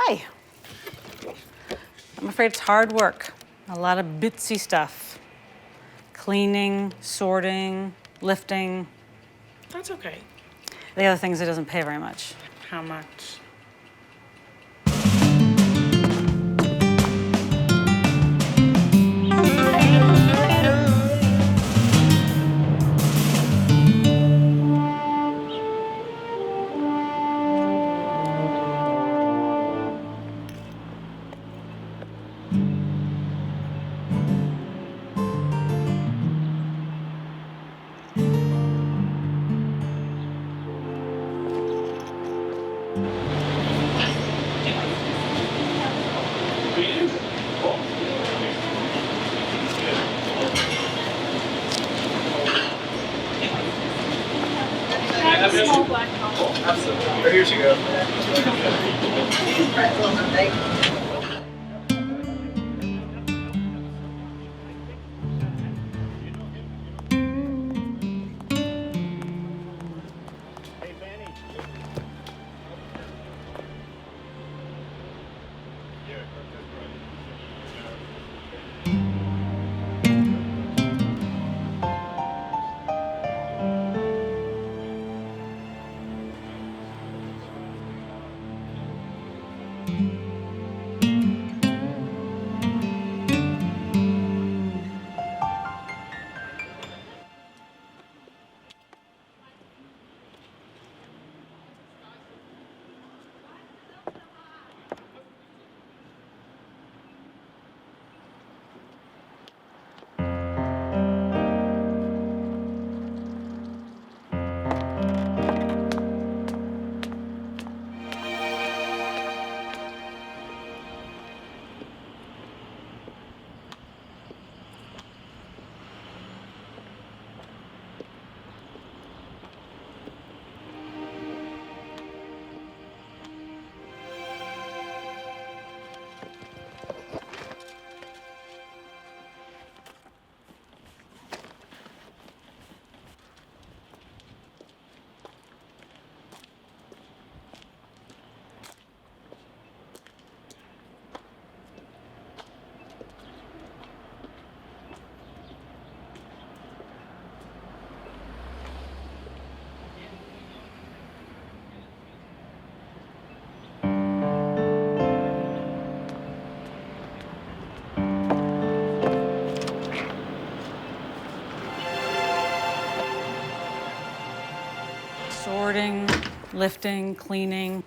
Hi. I'm afraid it's hard work. A lot of bitsy stuff. Cleaning, sorting, lifting. That's okay. The other things, it doesn't pay very much. How much? Small black coffee. Absolutely. Right here she goes. Sorting, lifting, cleaning.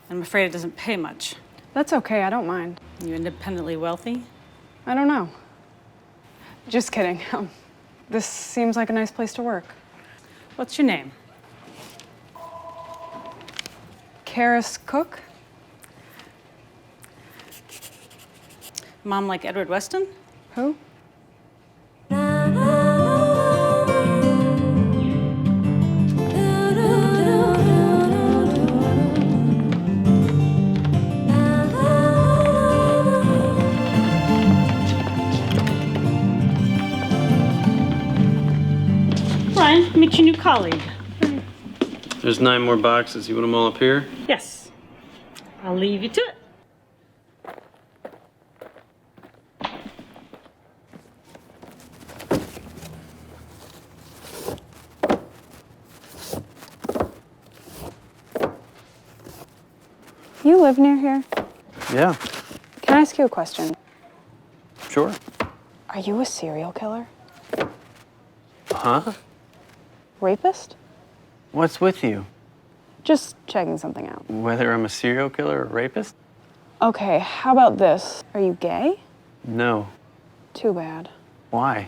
I'm afraid it doesn't pay much. That's okay, I don't mind. You independently wealthy? I don't know. Just kidding. This seems like a nice place to work. What's your name? Karis Cook? Mom like Edward Weston? Who? Brian, meet your new colleague. There's 9 more boxes. You want them all up here? Yes. I'll leave you to it. You live near here? Yeah. Can I ask you a question? Sure. Are you a serial killer? Huh? Rapist? What's with you? Just checking something out. Whether I'm a serial killer or rapist? Okay, how about this? Are you gay? No. Too bad. Why?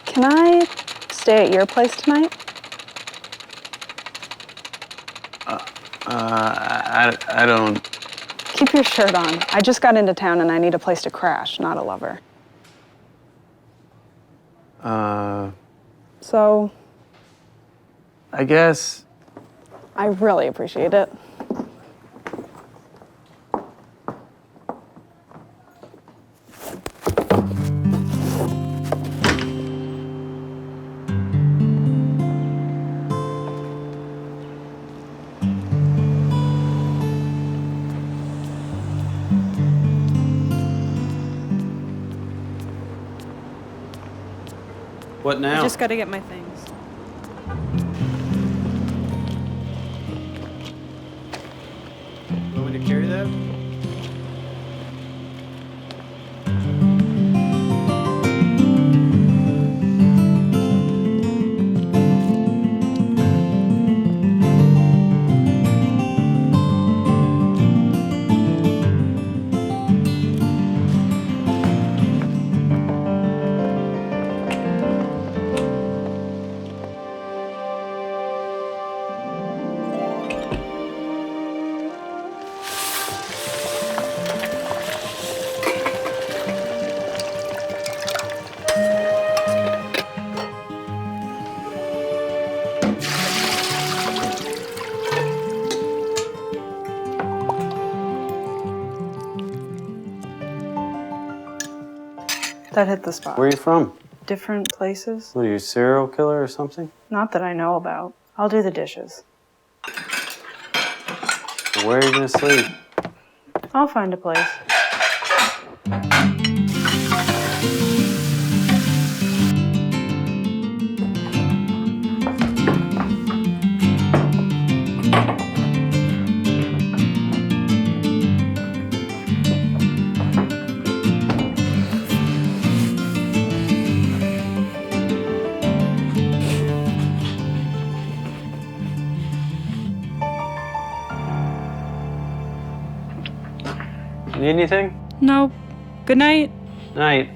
Can I stay at your place tonight? I don't... Keep your shirt on. I just got into town and I need a place to crash, not a lover. So, I guess... I really appreciate it. What now? I just gotta get my things. Want me to carry that? That hit the spot. Where are you from? Different places? What are you, a serial killer or something? Not that I know about. I'll do the dishes. Where are you gonna sleep? I'll find a place. Need anything? No. Good night. Night.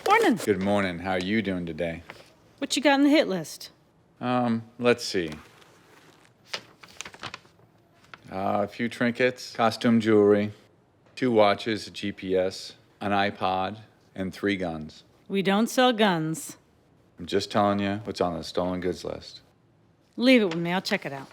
Morning. Good morning. How are you doing today? What you got on the hit list? Let's see. A few trinkets, costume jewelry, 2 watches, a GPS, an iPod, and 3 guns. We don't sell guns. I'm just telling you what's on the stolen goods list. Leave it with me. I'll check it out.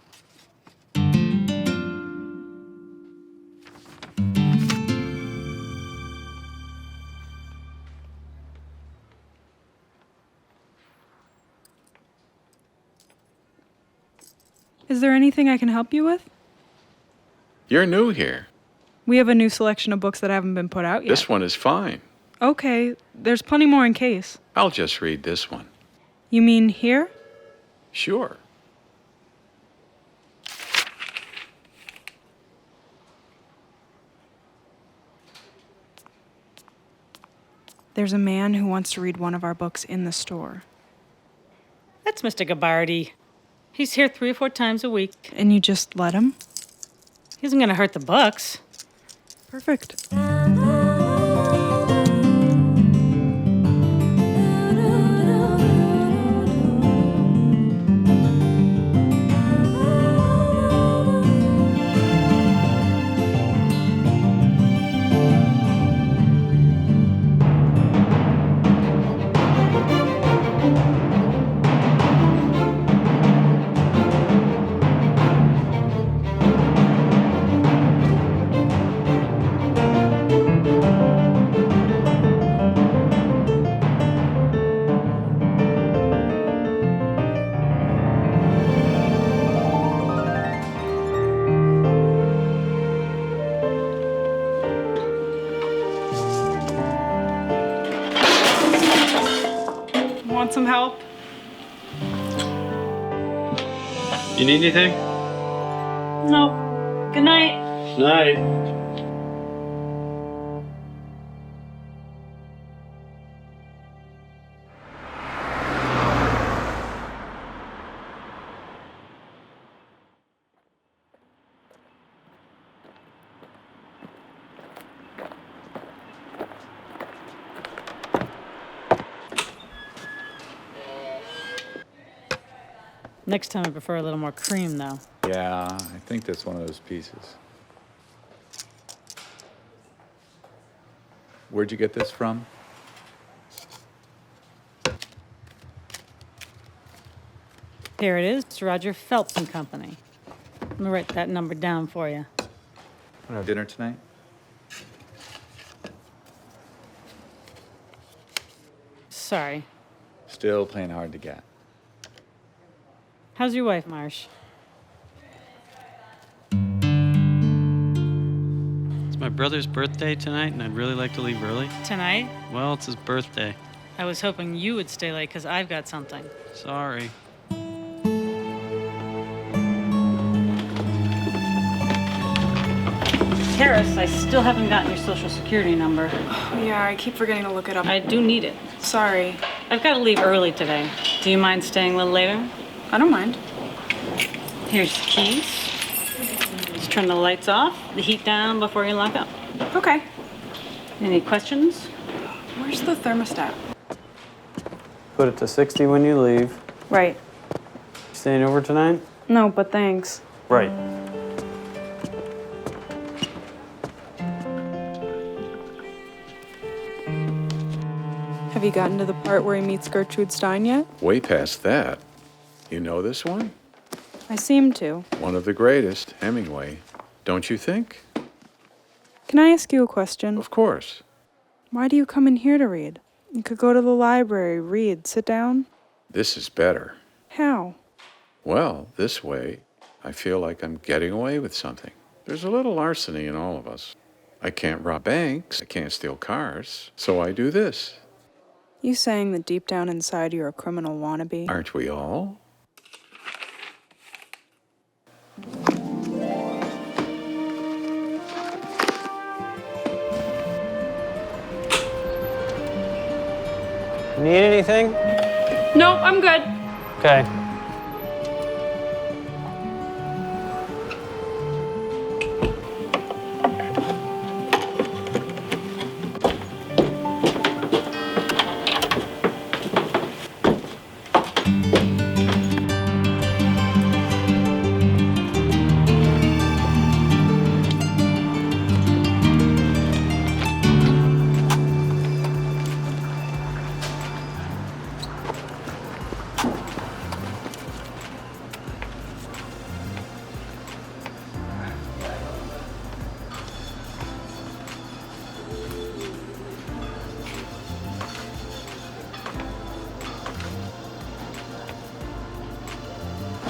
Is there anything I can help you with? You're new here. We have a new selection of books that haven't been put out yet. This one is fine. Okay, there's plenty more in case. I'll just read this one. You mean here? Sure. There's a man who wants to read one of our books in the store. That's Mr. Gabardi. He's here 3 or 4 times a week. And you just let him? He isn't gonna hurt the books. Perfect. Want some help? You need anything? Nope. Good night. Night. Next time I prefer a little more cream, though. Yeah, I think that's one of those pieces. Where'd you get this from? Here it is, it's Roger Phelps and Company. Let me write that number down for you. Dinner tonight? Sorry. Still playing hard to get. How's your wife, Marsh? It's my brother's birthday tonight, and I'd really like to leave early. Tonight? Well, it's his birthday. I was hoping you would stay late because I've got something. Sorry. Karis, I still haven't gotten your social security number. Yeah, I keep forgetting to look it up. I do need it. Sorry. I've got to leave early today. Do you mind staying a little later? I don't mind. Here's the keys. Just turn the lights off, the heat down before you lock up. Okay. Any questions? Where's the thermostat? Put it to 60 when you leave. Right. Staying over tonight? No, but thanks. Right. Have you gotten to the part where he meets Gertrude Stein yet? Way past that. You know this one? I seem to. One of the greatest, Hemingway. Don't you think? Can I ask you a question? Of course. Why do you come in here to read? You could go to the library, read, sit down. This is better. How? Well, this way, I feel like I'm getting away with something. There's a little larceny in all of us. I can't rob banks, I can't steal cars, so I do this. You saying that deep down inside you're a criminal wannabe? Aren't we all? Need anything? No, I'm good. Okay.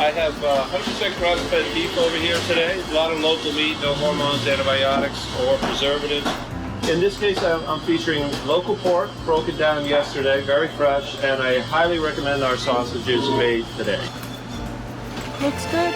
I have 100% grass-fed beef over here today. A lot of local meat, no hormones, antibiotics, or preservatives. In this case, I'm featuring local pork, broken down yesterday, very fresh, and I highly recommend our sausages made today. Looks good.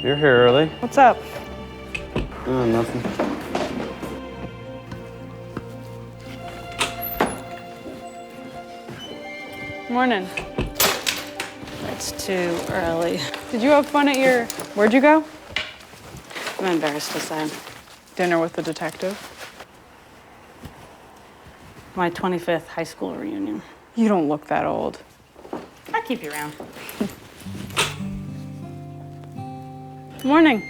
You're here early. What's up? Oh, nothing. Morning. It's too early. Did you have fun at your... Where'd you go? I'm embarrassed to say. Dinner with the detective. My 25th high school reunion. You don't look that old. I'll keep you around. Morning.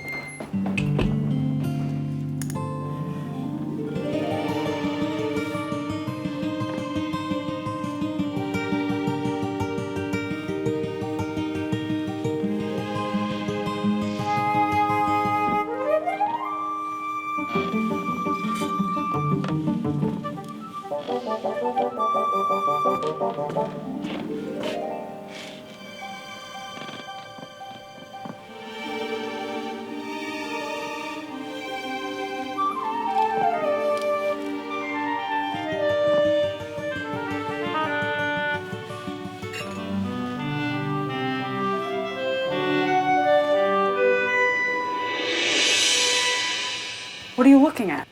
What are you looking at?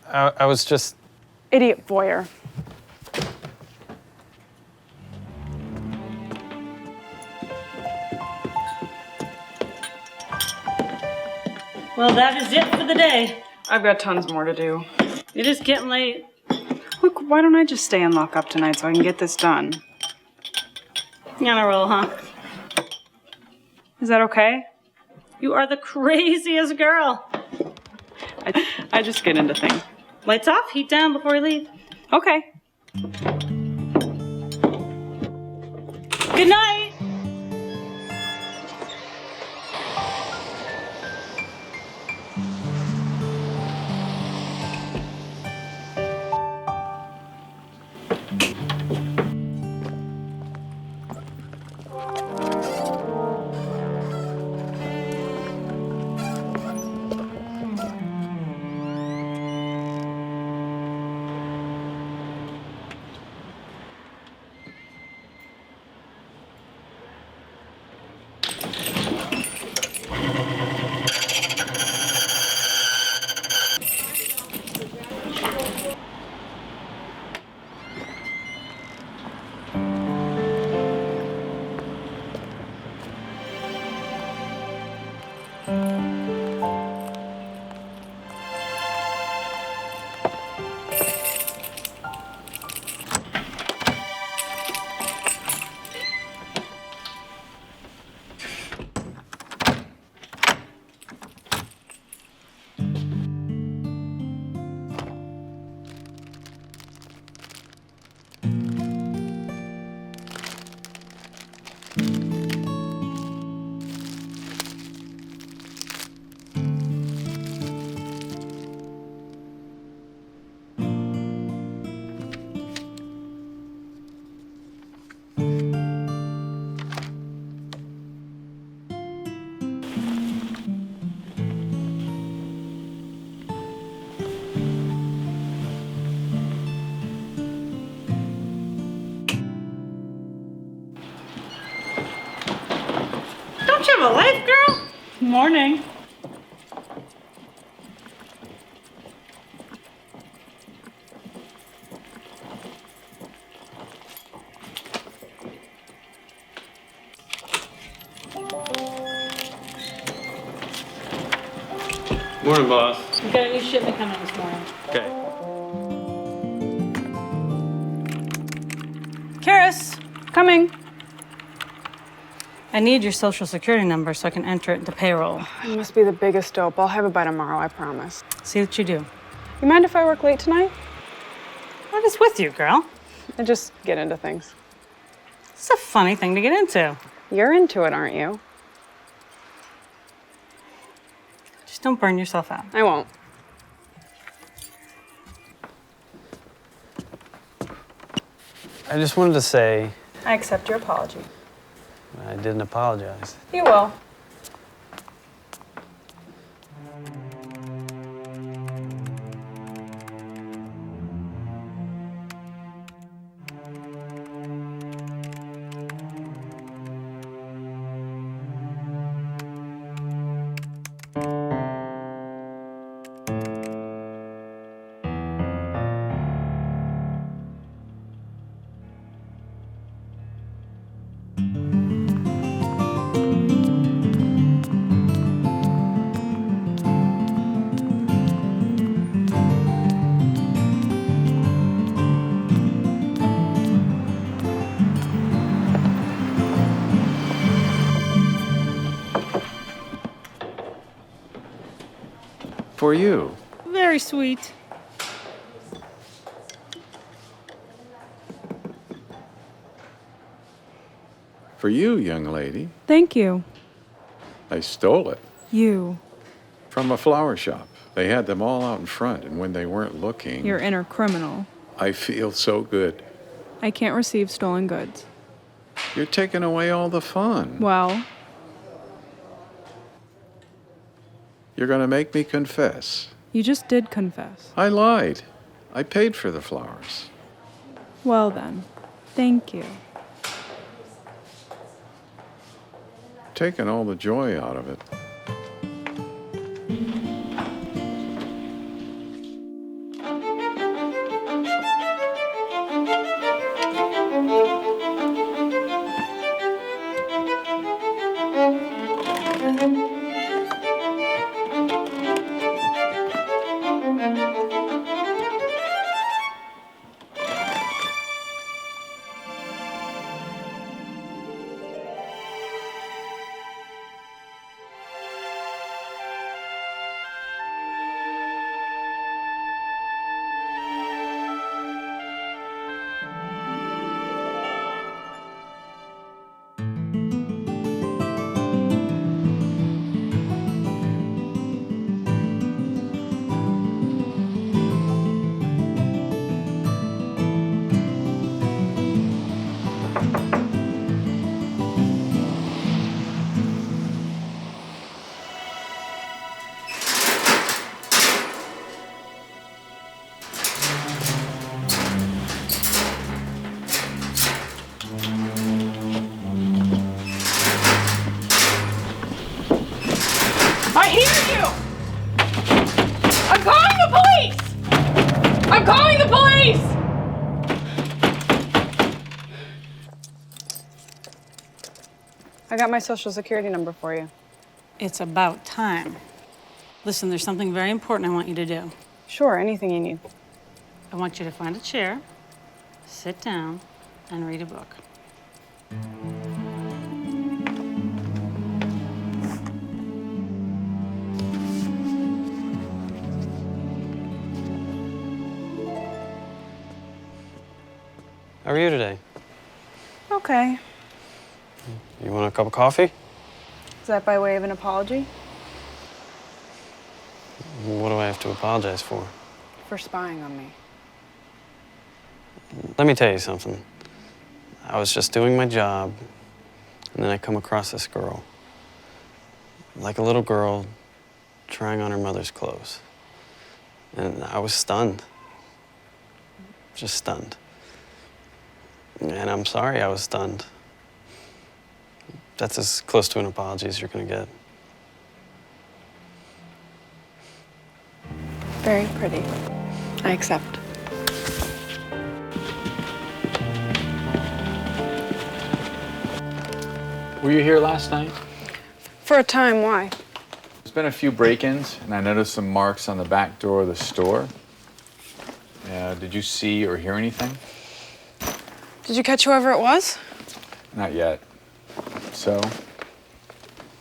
I was just. Idiot voyeur. Well, that is it for the day. I've got tons more to do. It is getting late. Look, why don't I just stay and lock up tonight so I can get this done? You on a roll, huh? Is that okay? You are the craziest girl. I just get into things. Lights off, heat down before we leave. Okay. Good night. Don't you have a life, girl? Morning. Morning, boss. We got a new shipment coming this morning. Okay. Karis, Coming. I need your social security number so I can enter it into payroll. It must be the biggest dope. I'll have it by tomorrow, I promise. See what you do. You mind if I work late tonight? What is with you, girl? I just get into things. It's a funny thing to get into. You're into it, aren't you? Just don't burn yourself out. I won't. I just wanted to say I accept your apology. I didn't apologize. You will. For you. Very sweet. For you, young lady. Thank you. I stole it You. from a flower shop. They had them all out in front, and when they weren't looking, Your inner criminal. I feel so good. I can't receive stolen goods. You're taking away all the fun. Well, You're going to make me confess. you just did confess. I lied. I paid for the flowers. Well then, thank you. Taking all the joy out of it. I hear you! I'm calling the police! I'm calling the police! I got my social security number for you. It's about time. Listen, there's something very important I want you to do. Sure, anything you need. I want you to find a chair, sit down, and read a book. How are you today? Okay. You want a cup of coffee? Is that by way of an apology? What do I have to apologize for? For spying on me. Let me tell you something. I was just doing my job, and then I come across this girl. Like a little girl trying on her mother's clothes. And I was stunned. Just stunned. And I'm sorry I was stunned. That's as close to an apology as you're gonna get. Very pretty. I accept. Were you here last night? For a time, why? There's been a few break-ins, and I noticed some marks on the back door of the store. Did you see or hear anything? Did you catch whoever it was? Not yet. So?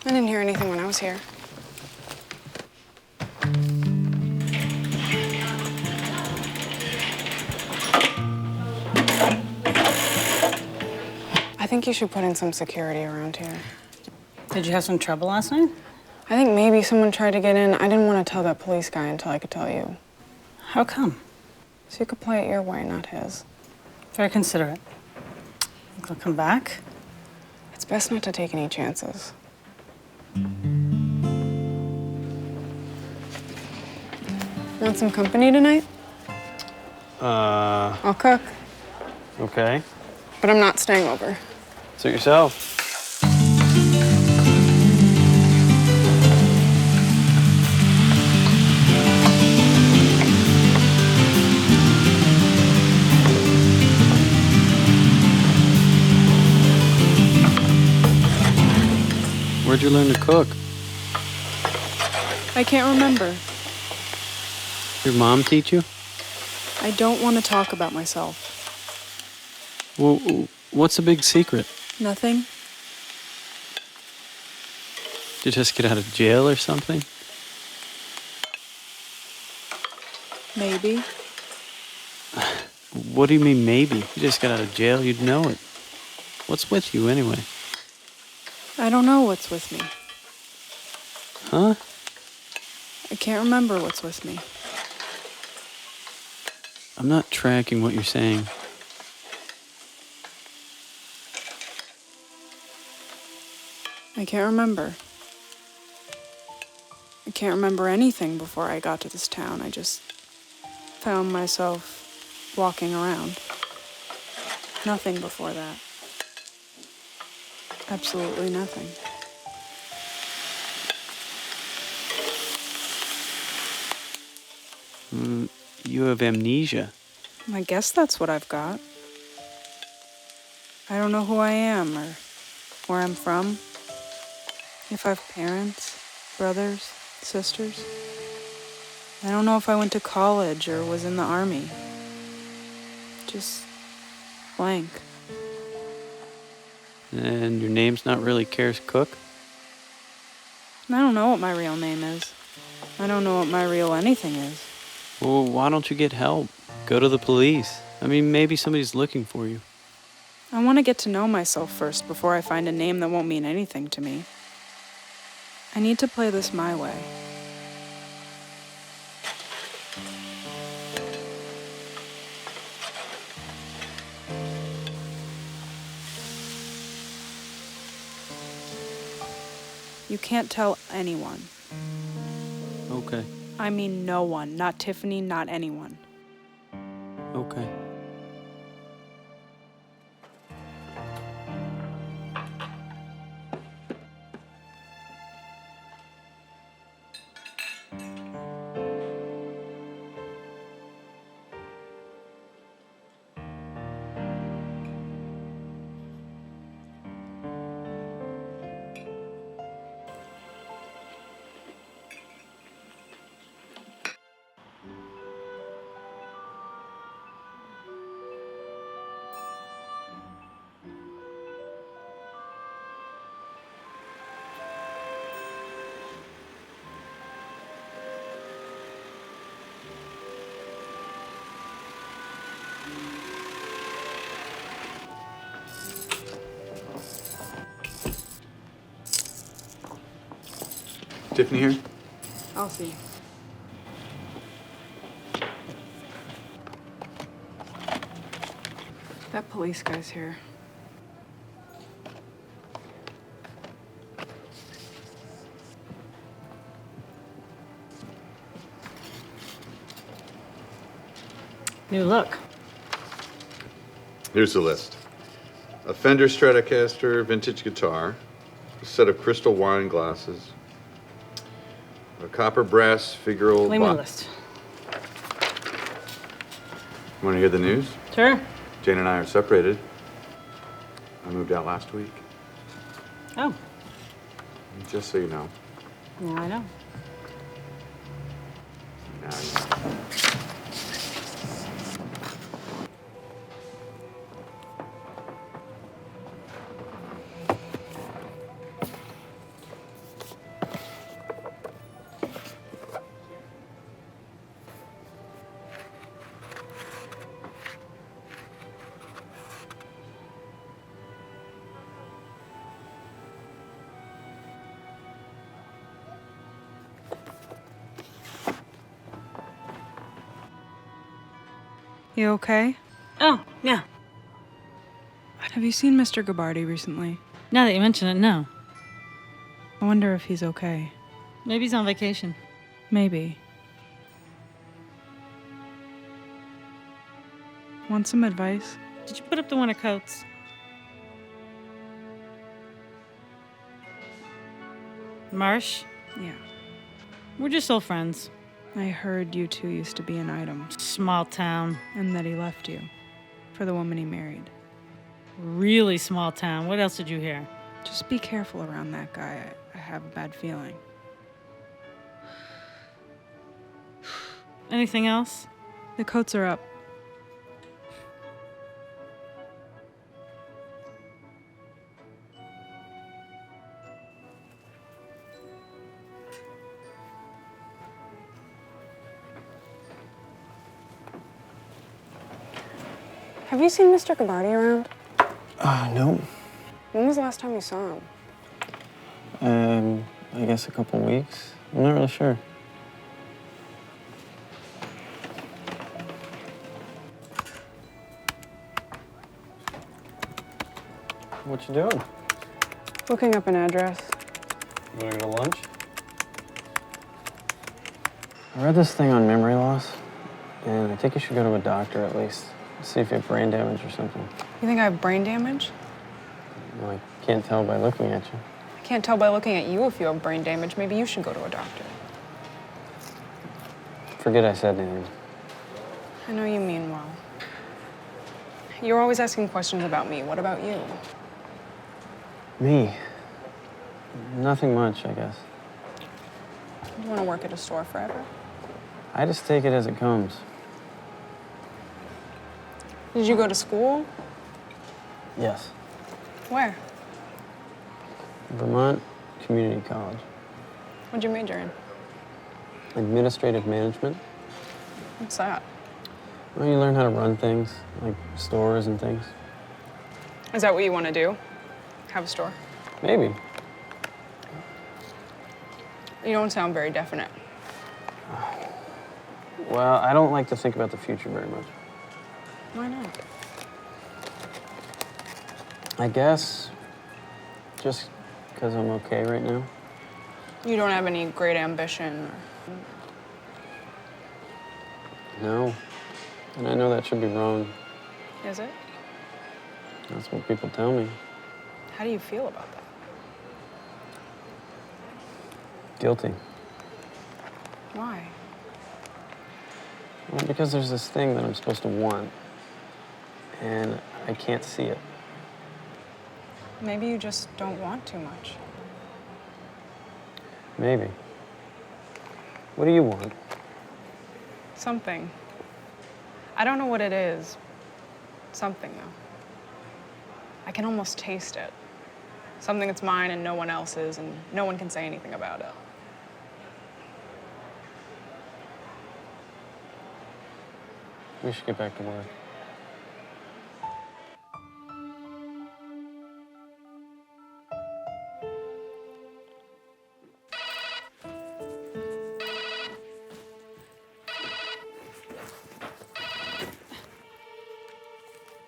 I didn't hear anything when I was here. I think you should put in some security around here. Did you have some trouble last night? I think maybe someone tried to get in. I didn't want to tell that police guy until I could tell you. How come? So you could play it your way, not his. Very considerate. Think they'll come back? It's best not to take any chances. Want some company tonight? I'll cook, Okay. but I'm not staying over. Suit yourself. Where'd you learn to cook? I can't remember. Your mom teach you? I don't want to talk about myself. Well, what's the big secret? Nothing? Did you just get out of jail or something? Maybe. What do you mean, maybe? You just got out of jail, you'd know it. What's with you, anyway? I don't know what's with me. Huh? I can't remember what's with me. I'm not tracking what you're saying. I can't remember. I can't remember anything before I got to this town. I just found myself walking around. Nothing before that. Absolutely nothing. You have amnesia. I guess that's what I've got. I don't know who I am or where I'm from. If I've parents, brothers, sisters. I don't know if I went to college or was in the army. Just blank. And your name's not really Karis Cook? I don't know what my real name is. I don't know what my real anything is. Well, why don't you get help? Go to the police. I mean, maybe somebody's looking for you. I want to get to know myself first before I find a name that won't mean anything to me. I need to play this my way. You can't tell anyone. Okay. I mean no one. Not Tiffany, not anyone. Okay. Tiffany here? I'll see. That police guy's here. New look. Here's the list. A Fender Stratocaster vintage guitar, a set of crystal wine glasses, a copper brass figural Leave me a box. list. You want to hear the news? Sure. Jane and I are separated. I moved out last week. Oh, Just so you know. yeah, I know. Now you know. You okay? Oh, yeah. Have you seen Mr. Gabardi recently? Now that you mention it, no. I wonder if he's okay. Maybe he's on vacation. Maybe. Want some advice? Did you put up the winter coats? Marsh, Yeah. we're just old friends. I heard you two used to be an item, Small town. and that he left you for the woman he married. Really small town. What else did you hear? Just be careful around that guy. I have a bad feeling. Anything else? The coats are up. Have you seen Mr. Gabarty around? No. When was the last time you saw him? I guess a couple weeks. I'm not really sure. What you doing? Looking up an address. You wanna go to lunch? I read this thing on memory loss, and I think you should go to a doctor at least. See if you have brain damage or something. You think I have brain damage? Well, I can't tell by looking at you. I can't tell by looking at you if you have brain damage. Maybe you should go to a doctor. Forget I said anything. I know you mean well. You're always asking questions about me. What about you? Me? Nothing much, I guess. You want to work at a store forever? I just take it as it comes. Did you go to school? Yes. Where? Vermont Community College. What'd you major in? Administrative management. What's that? Well, you learn how to run things, like stores and things. Is that what you want to do? Have a store? Maybe. You don't sound very definite. Well, I don't like to think about the future very much. Why not? I guess just because I'm okay right now. You don't have any great ambition No. And I know that should be wrong. Is it? That's what people tell me. How do you feel about that? Guilty. Why? Well, because there's this thing that I'm supposed to want, and I can't see it. Maybe you just don't want too much. Maybe. What do you want? Something. I don't know what it is. Something, though. I can almost taste it. Something that's mine and no one else's, and no one can say anything about it. We should get back to work.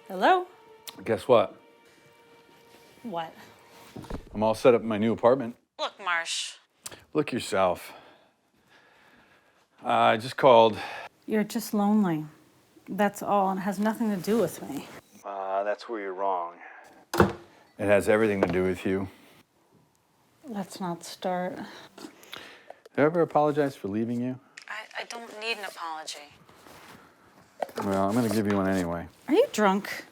Hello? Guess what? What? I'm all set up in my new apartment. Look, Marsh. Look yourself. I just called. You're just lonely. That's all, and it has nothing to do with me. That's where you're wrong. It has everything to do with you. Let's not start. Did I ever apologize for leaving you? I don't need an apology. Well, I'm going to give you one anyway. Are you drunk?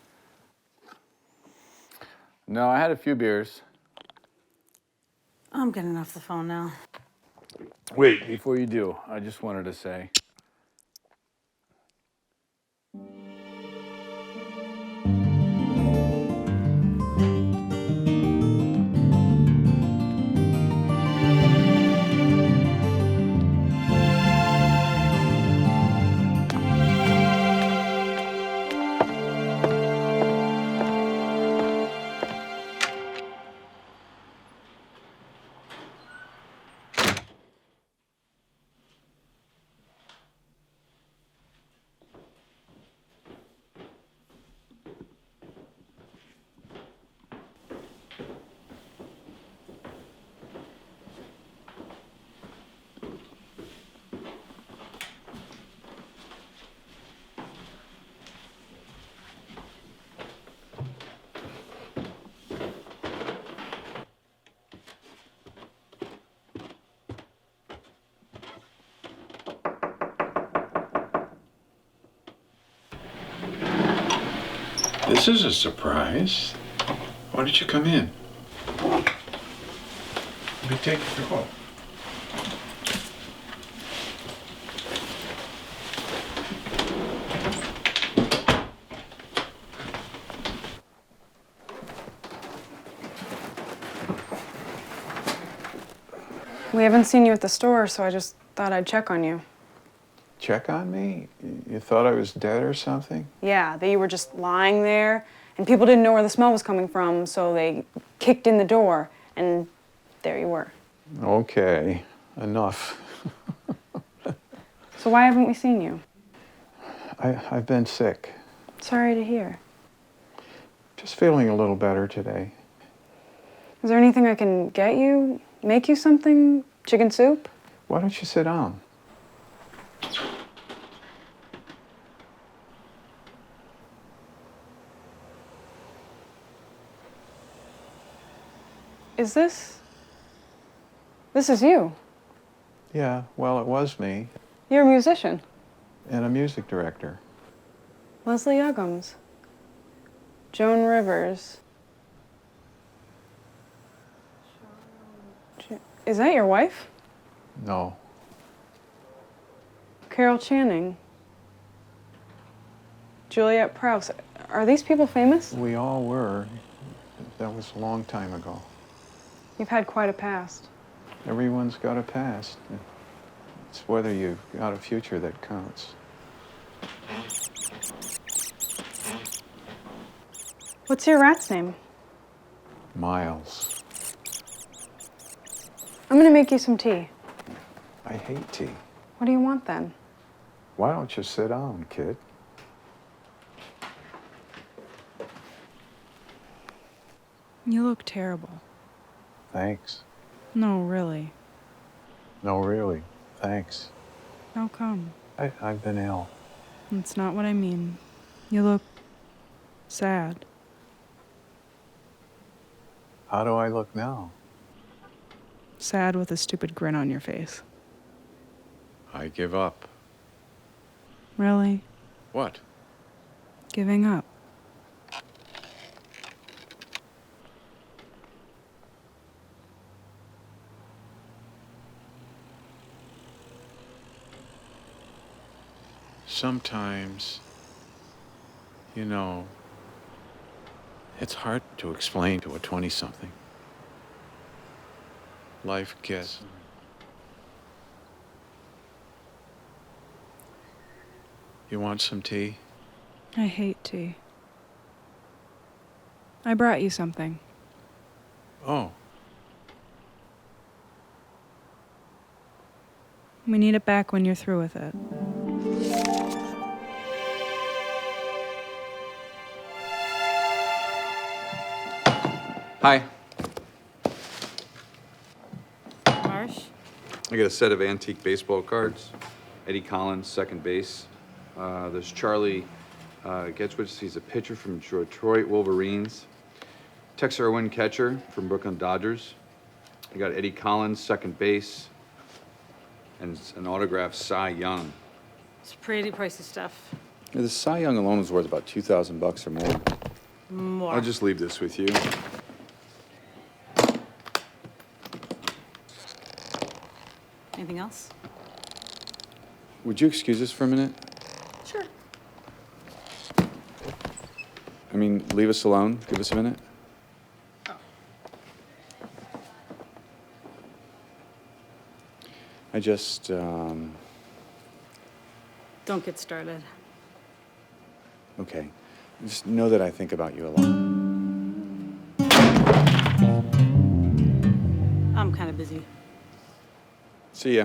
No, I had a few beers. I'm getting off the phone now. Wait, before you do, I just wanted to say. This is a surprise. Why did you come in? Let me take your call. We haven't seen you at the store, so I just thought I'd check on you. check on me? You thought I was dead or something? Yeah, that you were just lying there, and people didn't know where the smell was coming from, so they kicked in the door, and there you were. Okay, enough. So why haven't we seen you? I've been sick. Sorry to hear. Just feeling a little better today. Is there anything I can get you? Make you something? Chicken soup? Why don't you sit down? Is this? This is you. Yeah, well, it was me, You're a musician. and a music director. Leslie Uggams. Joan Rivers. Is that your wife? No, Carol Channing. Juliette Prowse. Are these people famous? we all were. That was a long time ago. You've had quite a past. Everyone's got a past. It's whether you've got a future that counts. What's your rat's name? Miles. I'm gonna make you some tea. I hate tea. What do you want then? Why don't you sit down, kid? You look terrible. Thanks. No, really. No, really. Thanks. How come? I've been ill. That's not what I mean. You look sad. How do I look now? Sad with a stupid grin on your face. I give up. Really? What? Giving up. Sometimes, it's hard to explain to a 20-something. Life gets... You want some tea? I hate tea. I brought you something. Oh, We need it back when you're through with it. Hi. Marsh? I got a set of antique baseball cards. Eddie Collins, second base. There's Charlie Getzwitz. He's a pitcher from Detroit Wolverines. Tex Irwin, catcher from Brooklyn Dodgers. I got Eddie Collins, second base. And an autographed Cy Young. It's pretty pricey stuff. The Cy Young alone is worth about $2,000 or more. More. I'll just leave this with you. Anything else? Would you excuse us for a minute? Sure. I mean, leave us alone. Give us a minute. I just, Don't get started. okay. Just know that I think about you a lot. I'm kind of busy. See ya.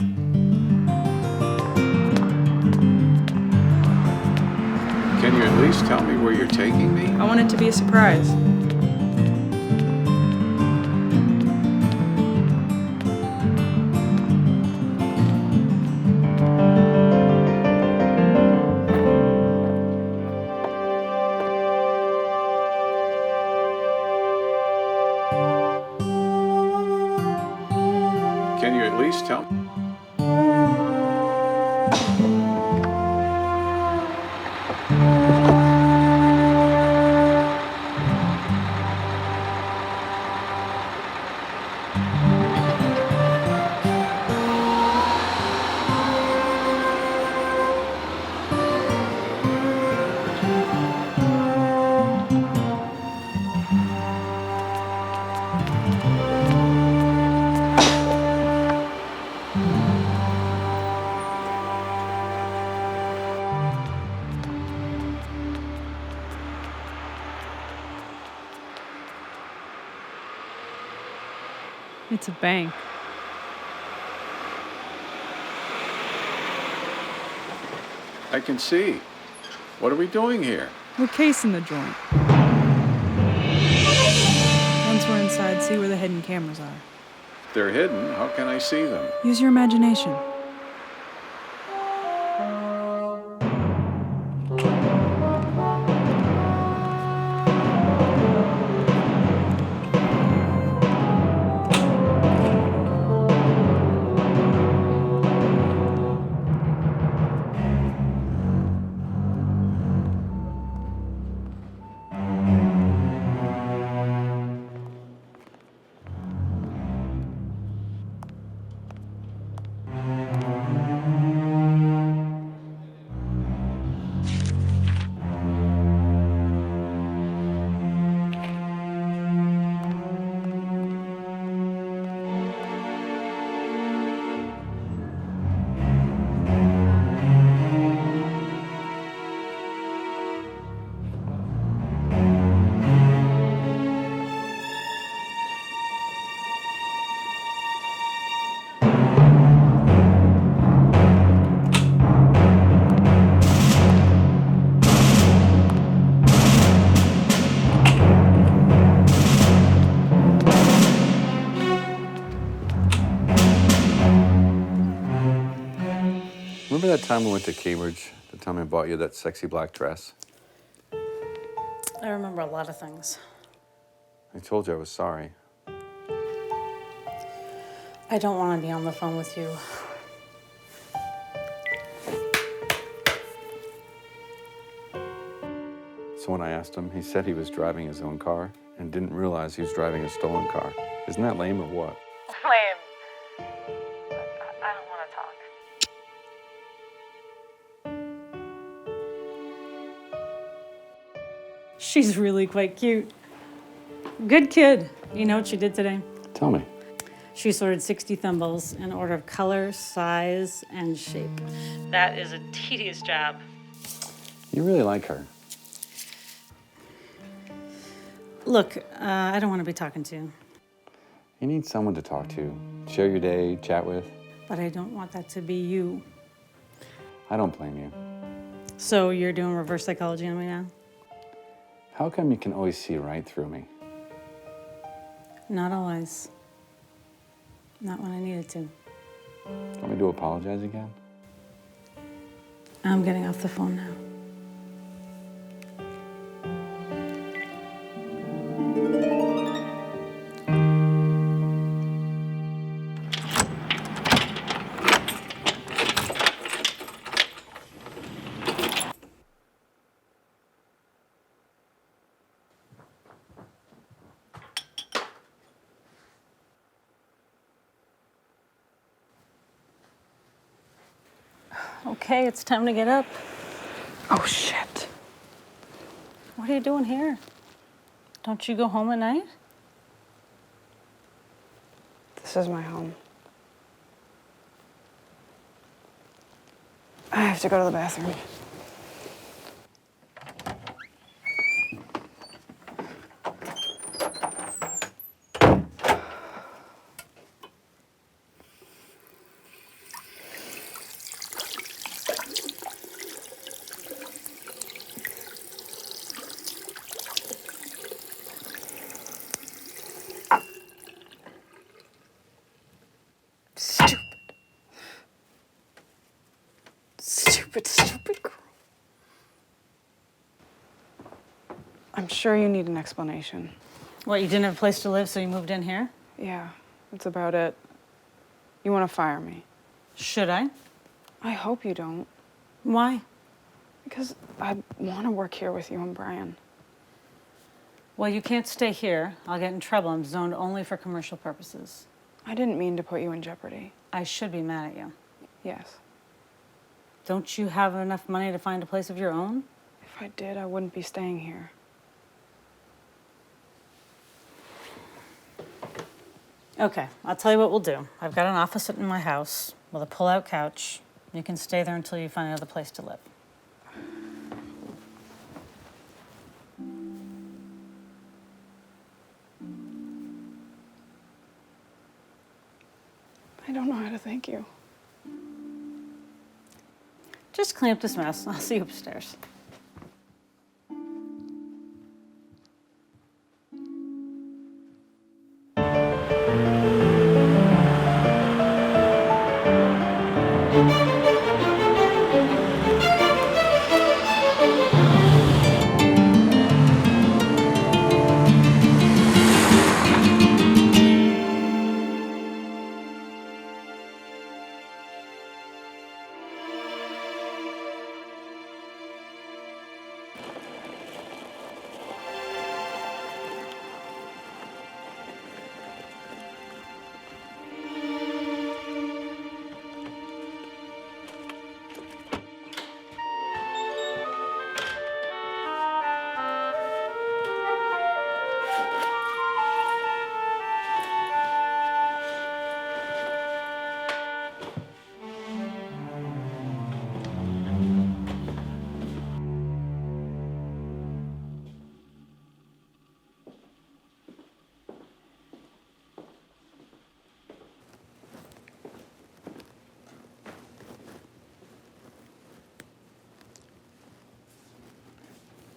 can you at least tell me where you're taking me? I want it to be a surprise. Can you at least tell me? It's a bank. I can see. What are we doing here? We're casing the joint. Once we're inside, see where the hidden cameras are. If they're hidden, how can I see them? Use your imagination. Remember that time we went to Cambridge? The time I bought you that sexy black dress? I remember a lot of things. I told you I was sorry. I don't want to be on the phone with you. So when I asked him, he said he was driving his own car and didn't realize he was driving a stolen car. Isn't that lame or what? Lame. I don't want to talk. She's really quite cute. Good kid. You know what she did today? Tell me. She sorted 60 thimbles in order of color, size, and shape. That is a tedious job. You really like her. Look, I don't want to be talking to you, You need someone to talk to, share your day, chat with. but I don't want that to be you. I don't blame you. So you're doing reverse psychology on me now? How come you can always see right through me? Not always. Not when I needed to. Want me to apologize again? I'm getting off the phone now. Okay, it's time to get up. Oh, shit. What are you doing here? Don't you go home at night? This is my home. I have to go to the bathroom. Stupid girl. I'm sure you need an explanation. What, you didn't have a place to live, so you moved in here? Yeah, that's about it. You want to fire me? Should I? I hope you don't. Why? Because I want to work here with you and Brian. Well, you can't stay here. I'll get in trouble. I'm zoned only for commercial purposes. I didn't mean to put you in jeopardy. I should be mad at you. Yes. Don't you have enough money to find a place of your own? If I did, I wouldn't be staying here. Okay, I'll tell you what we'll do. I've got an office in my house with a pull-out couch. You can stay there until you find another place to live. thank you. Just clean up this mess. I'll see you upstairs.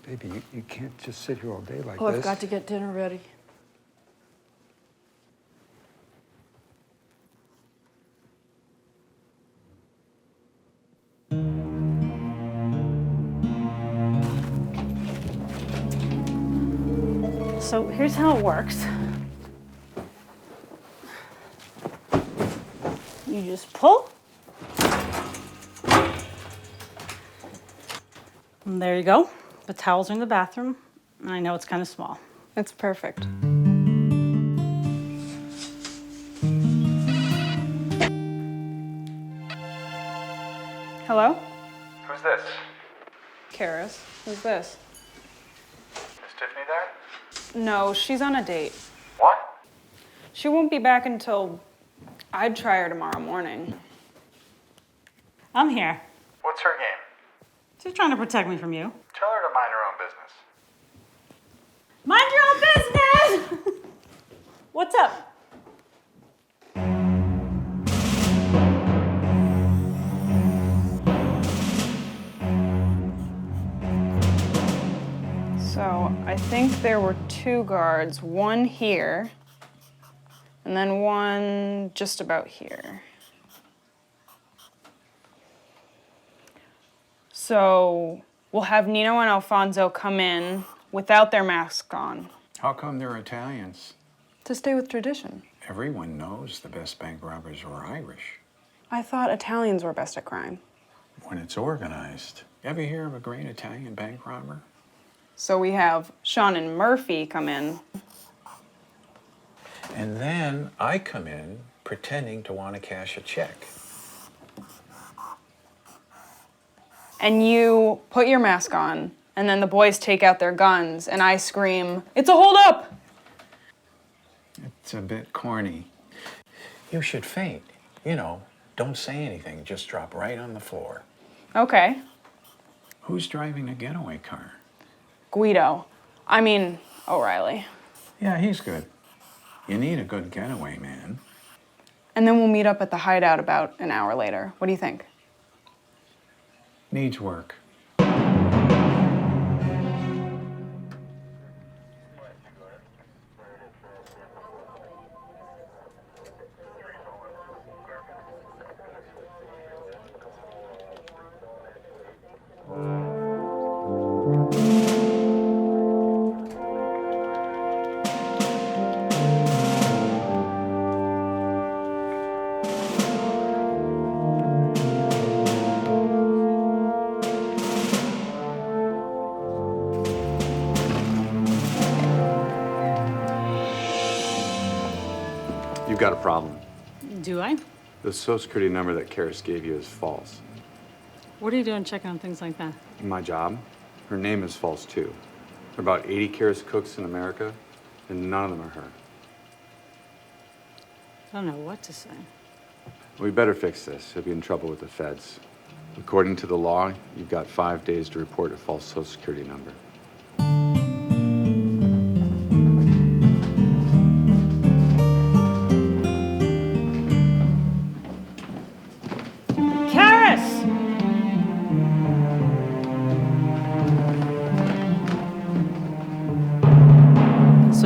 Baby, you can't just sit here all day like Oh, this. I've got to get dinner ready. So here's how it works. You just pull. And there you go. The towels are in the bathroom. And I know it's kind of small. It's perfect. Hello? Who's this? Karis. Who's this? Is Tiffany there? No, she's on a date. What? She won't be back until I'd try her tomorrow morning. I'm here. What's her game? She's trying to protect me from you. Tell her to mind her own business. Mind your own business! What's up? So I think there were 2 guards, one here, and then one just about here. So we'll have Nino and Alfonso come in without their masks on How come they're Italians? to stay with tradition. Everyone knows the best bank robbers are Irish. I thought Italians were best at crime. When it's organized. Ever hear of a great Italian bank robber? So we have Sean and Murphy come in. And then I come in pretending to want to cash a check. And you put your mask on, and then the boys take out their guns, and I scream, "It's a holdup!" It's a bit corny. You should faint. You know, don't say anything, just drop right on the floor. Okay. Who's driving the getaway car? Guido. I mean, O'Reilly. Yeah, he's good. You need a good getaway man. And then we'll meet up at the hideout about an hour later. What do you think? Needs work. You've got a problem. Do I? The social security number that Karis gave you is false. What are you doing checking on things like that? My job, her name is false too. There are about 80 Karis cooks in America, and none of them are her. I don't know what to say. We better fix this. You'll be in trouble with the feds. According to the law, you've got 5 days to report a false social security number.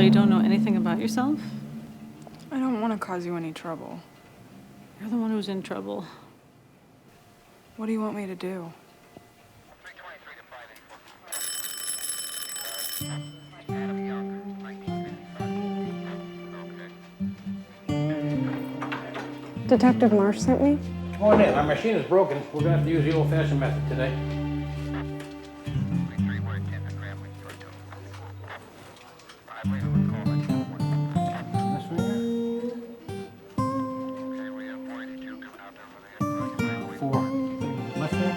So you don't know anything about yourself? I don't want to cause you any trouble. You're the one who's in trouble. What do you want me to do? Detective Marsh sent me? Come on in. Our machine is broken. We're gonna have to use the old-fashioned method today. This one here? 4. Left there.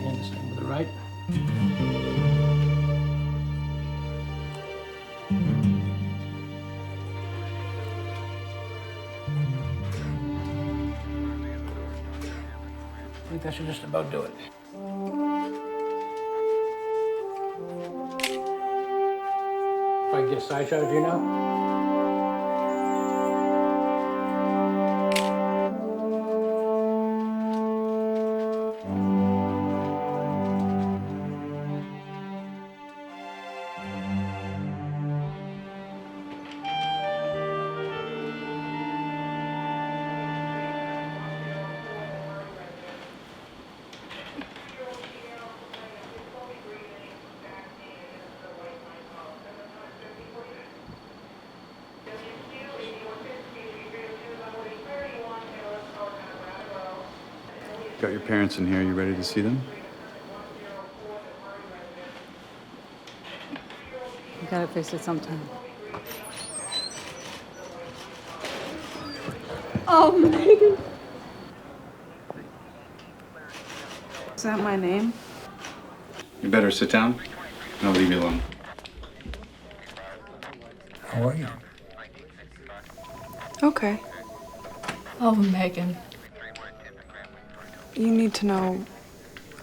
And the same with the right. I think that should just about do it. If I get a side shot of you now? Got your parents in here. You ready to see them? You gotta face it sometime. Oh, Megan. Is that my name? You better sit down. I'll leave you alone. How are you? Okay. Oh, Megan. You need to know,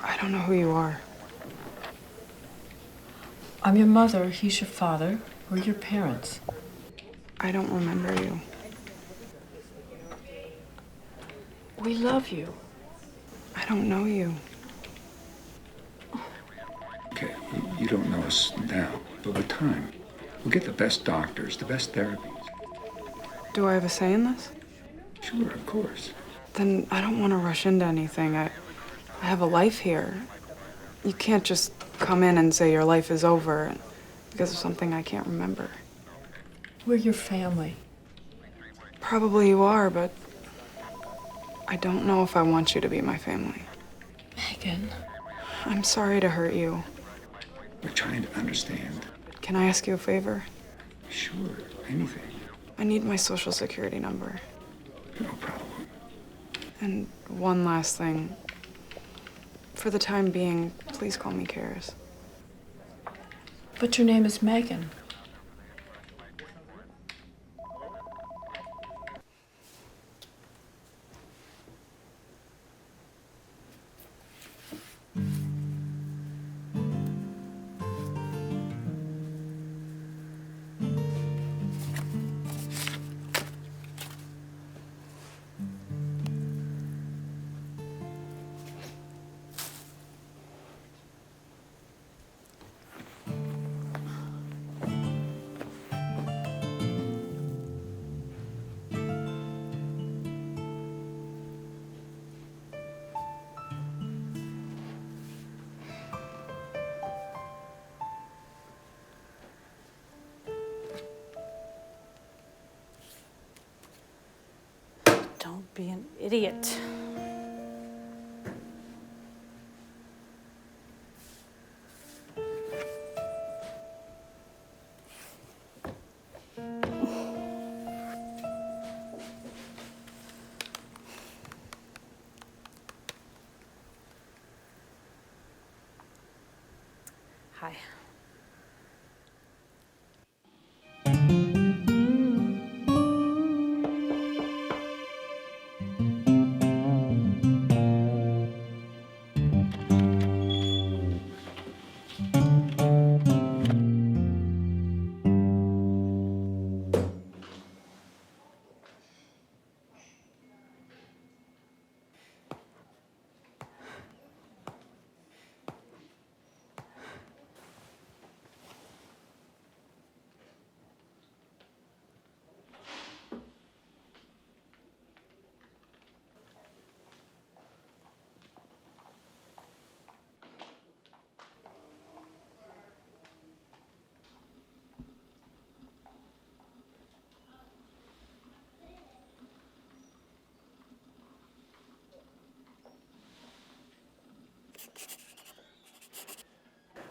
I don't know who you are. I'm your mother. He's your father. We're your parents. I don't remember you. We love you. I don't know you. Okay, you don't know us now, but with time, we'll get the best doctors, the best therapies. Do I have a say in this? Sure, of course. Then I don't want to rush into anything. I have a life here. You can't just come in and say your life is over because of something I can't remember. We're your family. Probably you are, but I don't know if I want you to be my family. Megan. I'm sorry to hurt you. We're trying to understand. Can I ask you a favor? Sure, anything. I need my social security number. No problem. And one last thing. For the time being, please call me Karis. But your name is Megan. Don't be an idiot. Hi.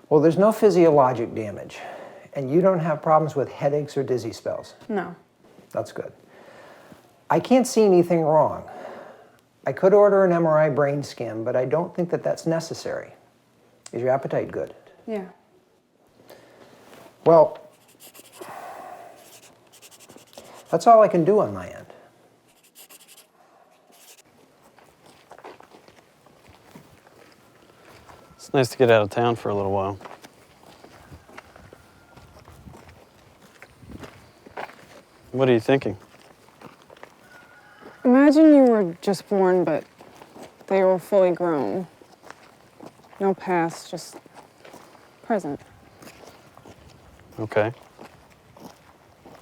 Well, there's no physiologic damage, and you don't have problems with headaches or dizzy spells. No. That's good. I can't see anything wrong. I could order an MRI brain scan, but I don't think that that's necessary. Is your appetite good? Yeah. Well, that's all I can do on my end. It's nice to get out of town for a little while. What are you thinking? Imagine you were just born, but they were fully grown. No past, just present. Okay.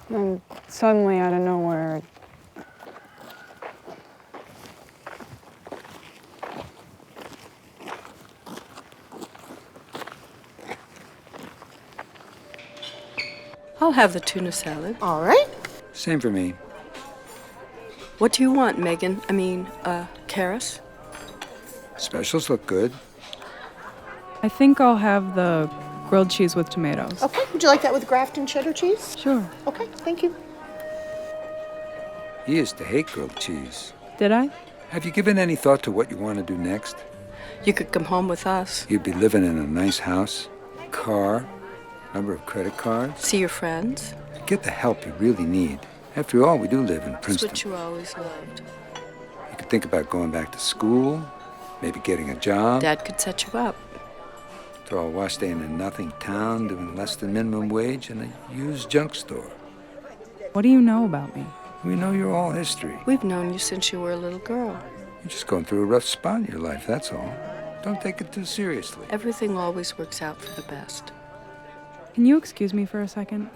And suddenly, out of nowhere, I'll have the tuna salad. All right. Same for me. What do you want, Megan? Karis? Specials look good. I think I'll have the grilled cheese with tomatoes. Okay. Would you like that with Grafton cheddar cheese? Sure. Okay. Thank you. You used to hate grilled cheese. Did I? Have you given any thought to what you want to do next? You could come home with us. You'd be living in a nice house, car, number of credit cards. See your friends. Get the help you really need. After all, we do live in That's Princeton. what you always loved. You could think about going back to school, maybe getting a job. Dad could set you up. Throw a wash staying in a nothing town, doing less than minimum wage in a used junk store. What do you know about me? We know you're all history. We've known you since you were a little girl. You're just going through a rough spot in your life, that's all. Don't take it too seriously. Everything always works out for the best. Can you excuse me for a second?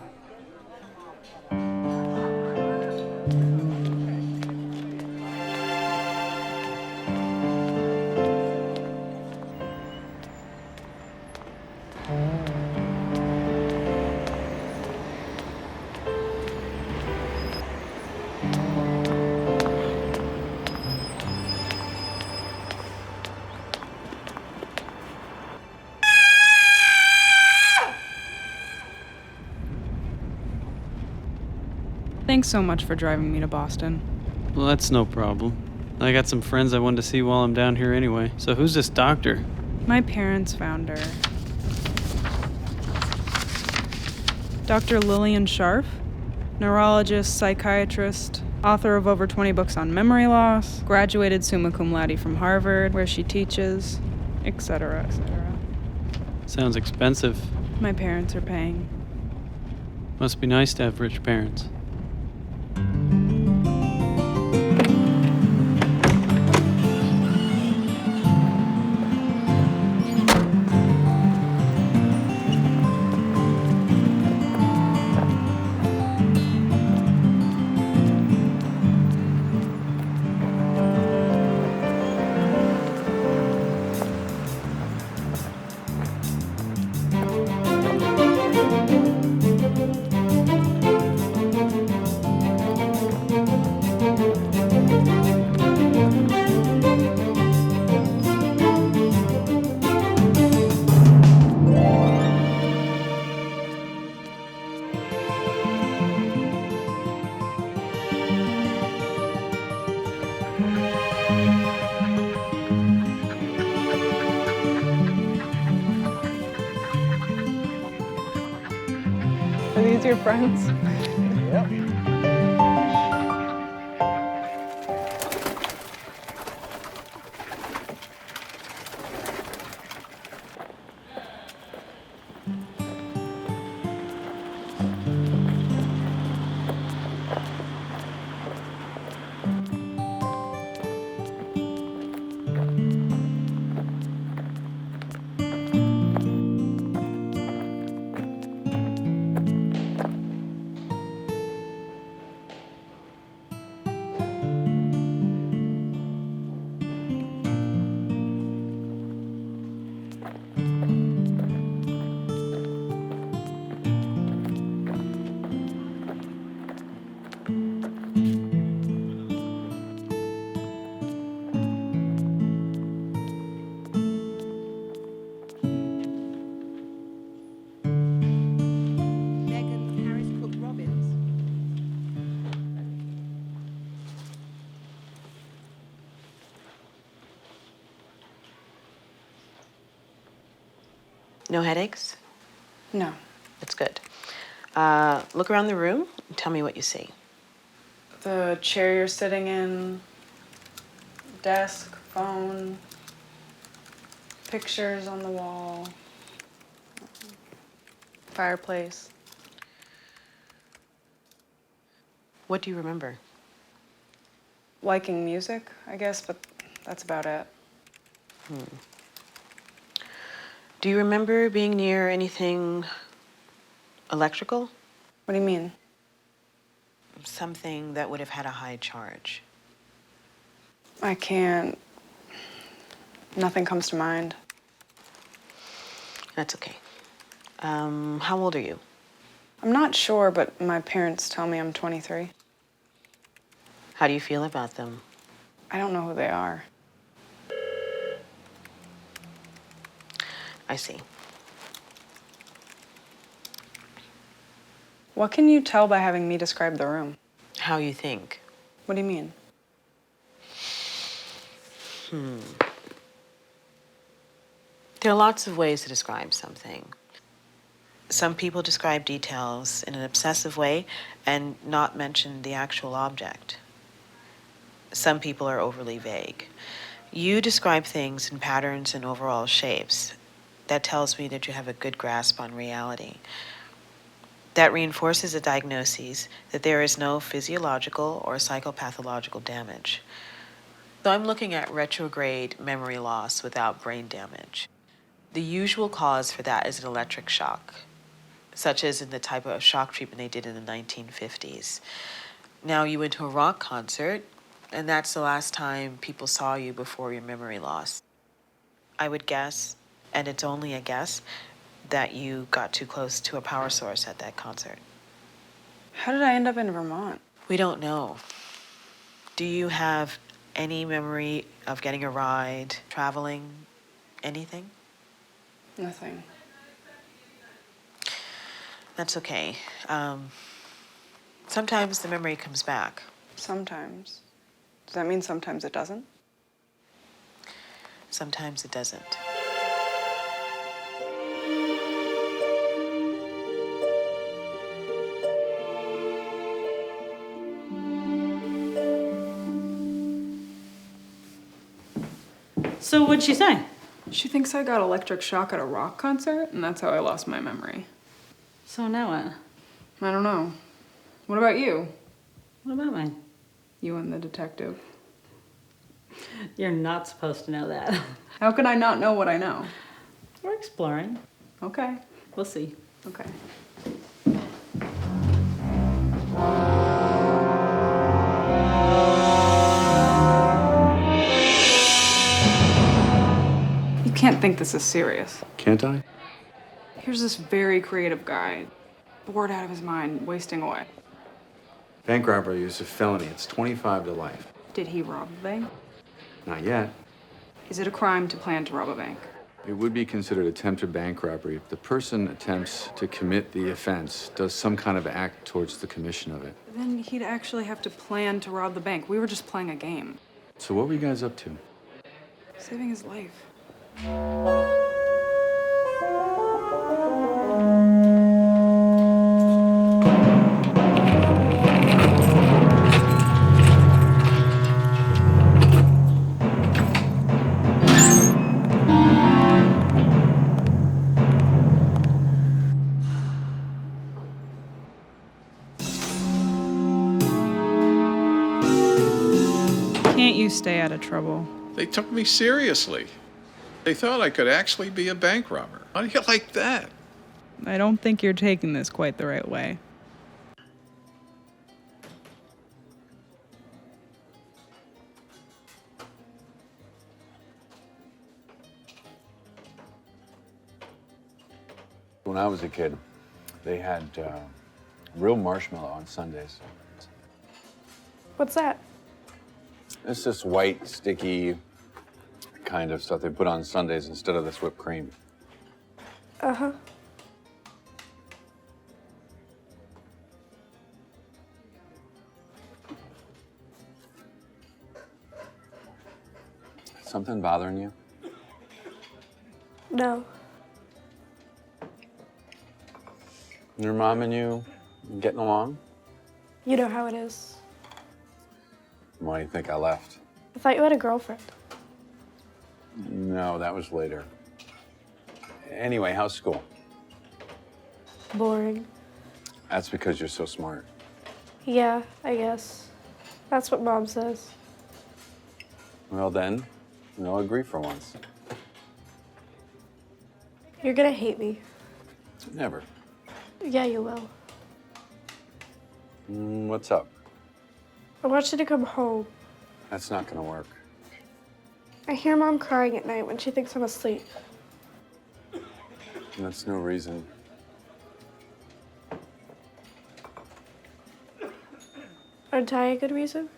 Thanks so much for driving me to Boston. Well, that's no problem. I got some friends I wanted to see while I'm down here anyway. So who's this doctor? My parents found her. Dr. Lillian Scharf, neurologist, psychiatrist, author of over 20 books on memory loss, graduated summa cum laude from Harvard, where she teaches, etc., etc. Sounds expensive. My parents are paying. Must be nice to have rich parents. are these your friends? No headaches? No. That's good. Look around the room and tell me what you see. The chair you're sitting in, desk, phone, pictures on the wall, fireplace. What do you remember? Liking music, I guess, but that's about it. Do you remember being near anything electrical? What do you mean? Something that would have had a high charge. I can't. Nothing comes to mind. That's okay. How old are you? I'm not sure, but my parents tell me I'm 23. How do you feel about them? I don't know who they are. I see. What can you tell by having me describe the room? How you think. What do you mean? There are lots of ways to describe something. Some people describe details in an obsessive way and not mention the actual object. Some people are overly vague. You describe things in patterns and overall shapes. That tells me that you have a good grasp on reality. That reinforces the diagnosis that there is no physiological or psychopathological damage. So I'm looking at retrograde memory loss without brain damage. The usual cause for that is an electric shock, such as in the type of shock treatment they did in the 1950s. Now you went to a rock concert, and that's the last time people saw you before your memory loss. I would guess, and it's only a guess, that you got too close to a power source at that concert. How did I end up in Vermont? We don't know. Do you have any memory of getting a ride, traveling, anything? Nothing. That's okay. Sometimes the memory comes back. Sometimes. Does that mean sometimes it doesn't? Sometimes it doesn't. So what'd she say? She thinks I got electric shock at a rock concert, and that's how I lost my memory. So now what? I don't know. What about you? What about me? You and the detective. You're not supposed to know that. How can I not know what I know? We're exploring. Okay. We'll see. Okay. You can't think this is serious. Can't I? Here's this very creative guy, bored out of his mind, wasting away. Bank robbery is a felony. It's 25 to life. Did he rob a bank? Not yet. Is it a crime to plan to rob a bank? It would be considered attempted bank robbery if the person attempts to commit the offense, does some kind of act towards the commission of it. Then he'd actually have to plan to rob the bank. We were just playing a game. So what were you guys up to? Saving his life. Can't you stay out of trouble? They took me seriously. They thought I could actually be a bank robber. How do you like that? I don't think you're taking this quite the right way. When I was a kid, they had real marshmallow on Sundays. What's that? It's this white, sticky kind of stuff they put on Sundays instead of this whipped cream. Uh-huh. Something bothering you? No. Your mom and you getting along? You know how it is. Why do you think I left? I thought you had a girlfriend. No, that was later. Anyway, how's school? Boring. That's because you're so smart. Yeah, I guess. That's what Mom says. Well then, I'll agree for once. You're gonna hate me. Never. Yeah, you will. What's up? I want you to come home. That's not gonna work. I hear Mom crying at night when she thinks I'm asleep. That's no reason. Aren't I a good reason?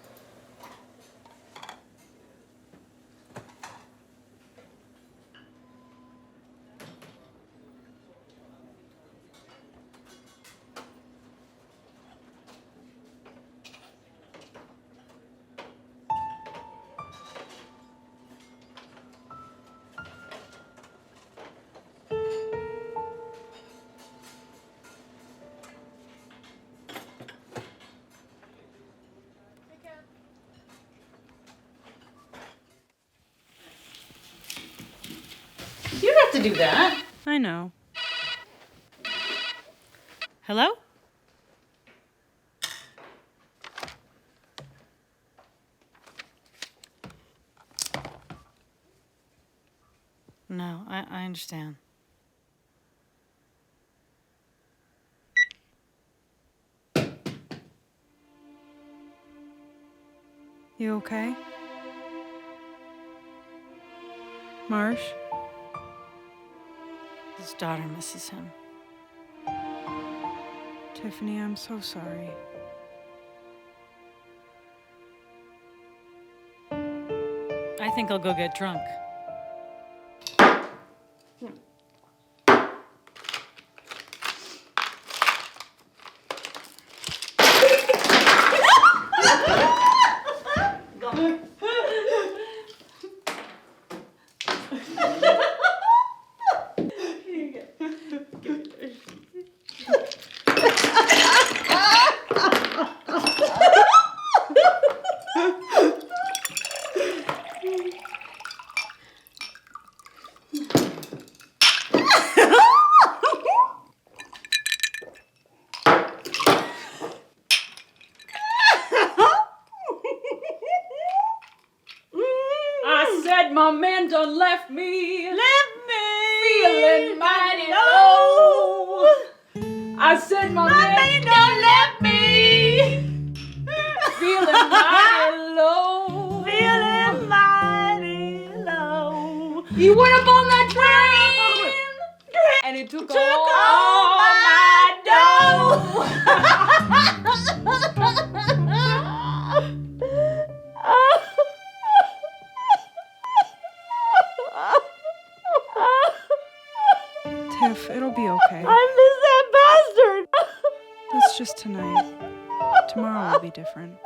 You don't have to do that. I know. Hello? No, I understand. You okay? Marsh? His daughter misses him. Tiffany, I'm so sorry. I think I'll go get drunk. I said my man done left me. Left me. Feeling mighty low. I said my man done left me. Feeling mighty low. Feeling mighty low. He went up on that train. And he took all my dough. Tiff, it'll be okay. I miss that bastard. That's just tonight. Tomorrow will be different.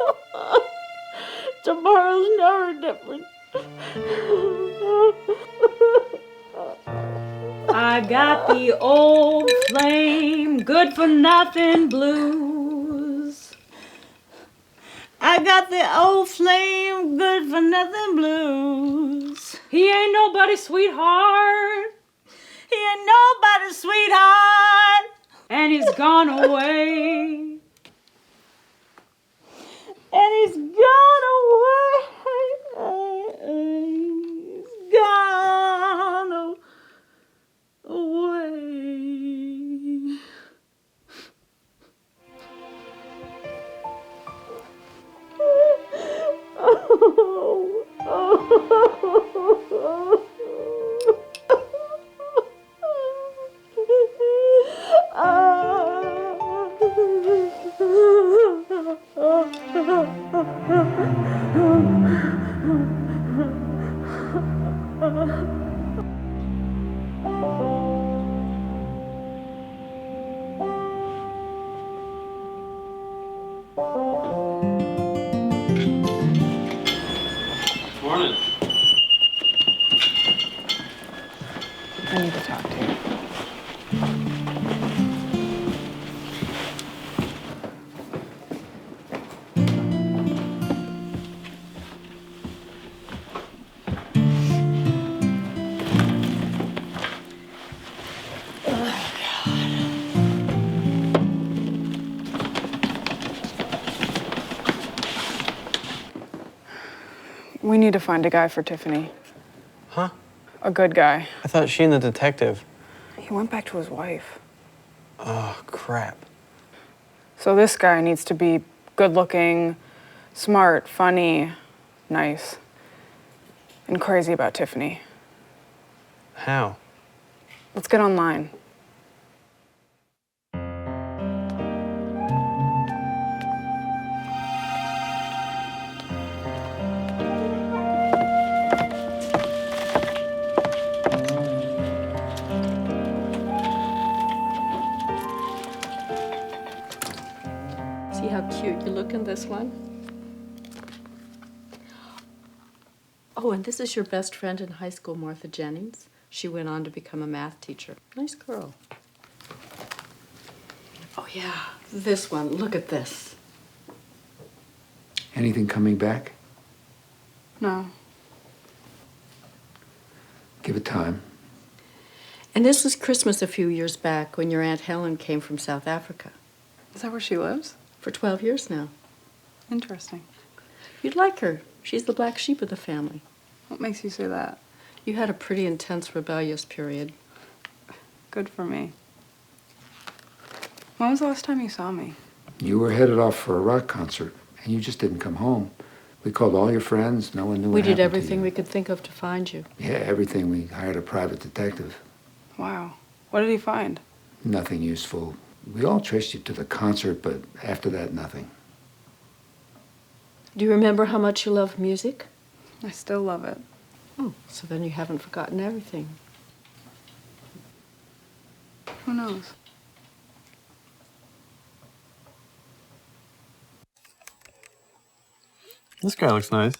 Tomorrow's never different. I got the old flame, good for nothing blues. I got the old flame, good for nothing blues. He ain't nobody's sweetheart. He ain't nobody's sweetheart. And he's gone away. And he's gone away. He's gone away. Morning. I need to talk to you. need to find a guy for Tiffany. Huh? A good guy. I thought she and the detective. He went back to his wife. Oh, crap. So this guy needs to be good-looking, smart, funny, nice, and crazy about Tiffany. How? Let's get online. See how cute you look in this one? Oh, and this is your best friend in high school, Martha Jennings. She went on to become a math teacher. Nice girl. Oh, yeah, this one. Look at this. Anything coming back? No. Give it time. And this was Christmas a few years back when your Aunt Helen came from South Africa. Is that where she lives? For 12 years now. Interesting. You'd like her. She's the black sheep of the family. What makes you say that? You had a pretty intense rebellious period. Good for me. When was the last time you saw me? You were headed off for a rock concert, and you just didn't come home. We called all your friends. No one knew We what did happened to everything you. we could think of to find you. Yeah, everything. We hired a private detective. Wow. What did he find? Nothing useful. We all traced you to the concert, but after that, nothing. Do you remember how much you love music? I still love it. Oh, so then you haven't forgotten everything. Who knows? This guy looks nice.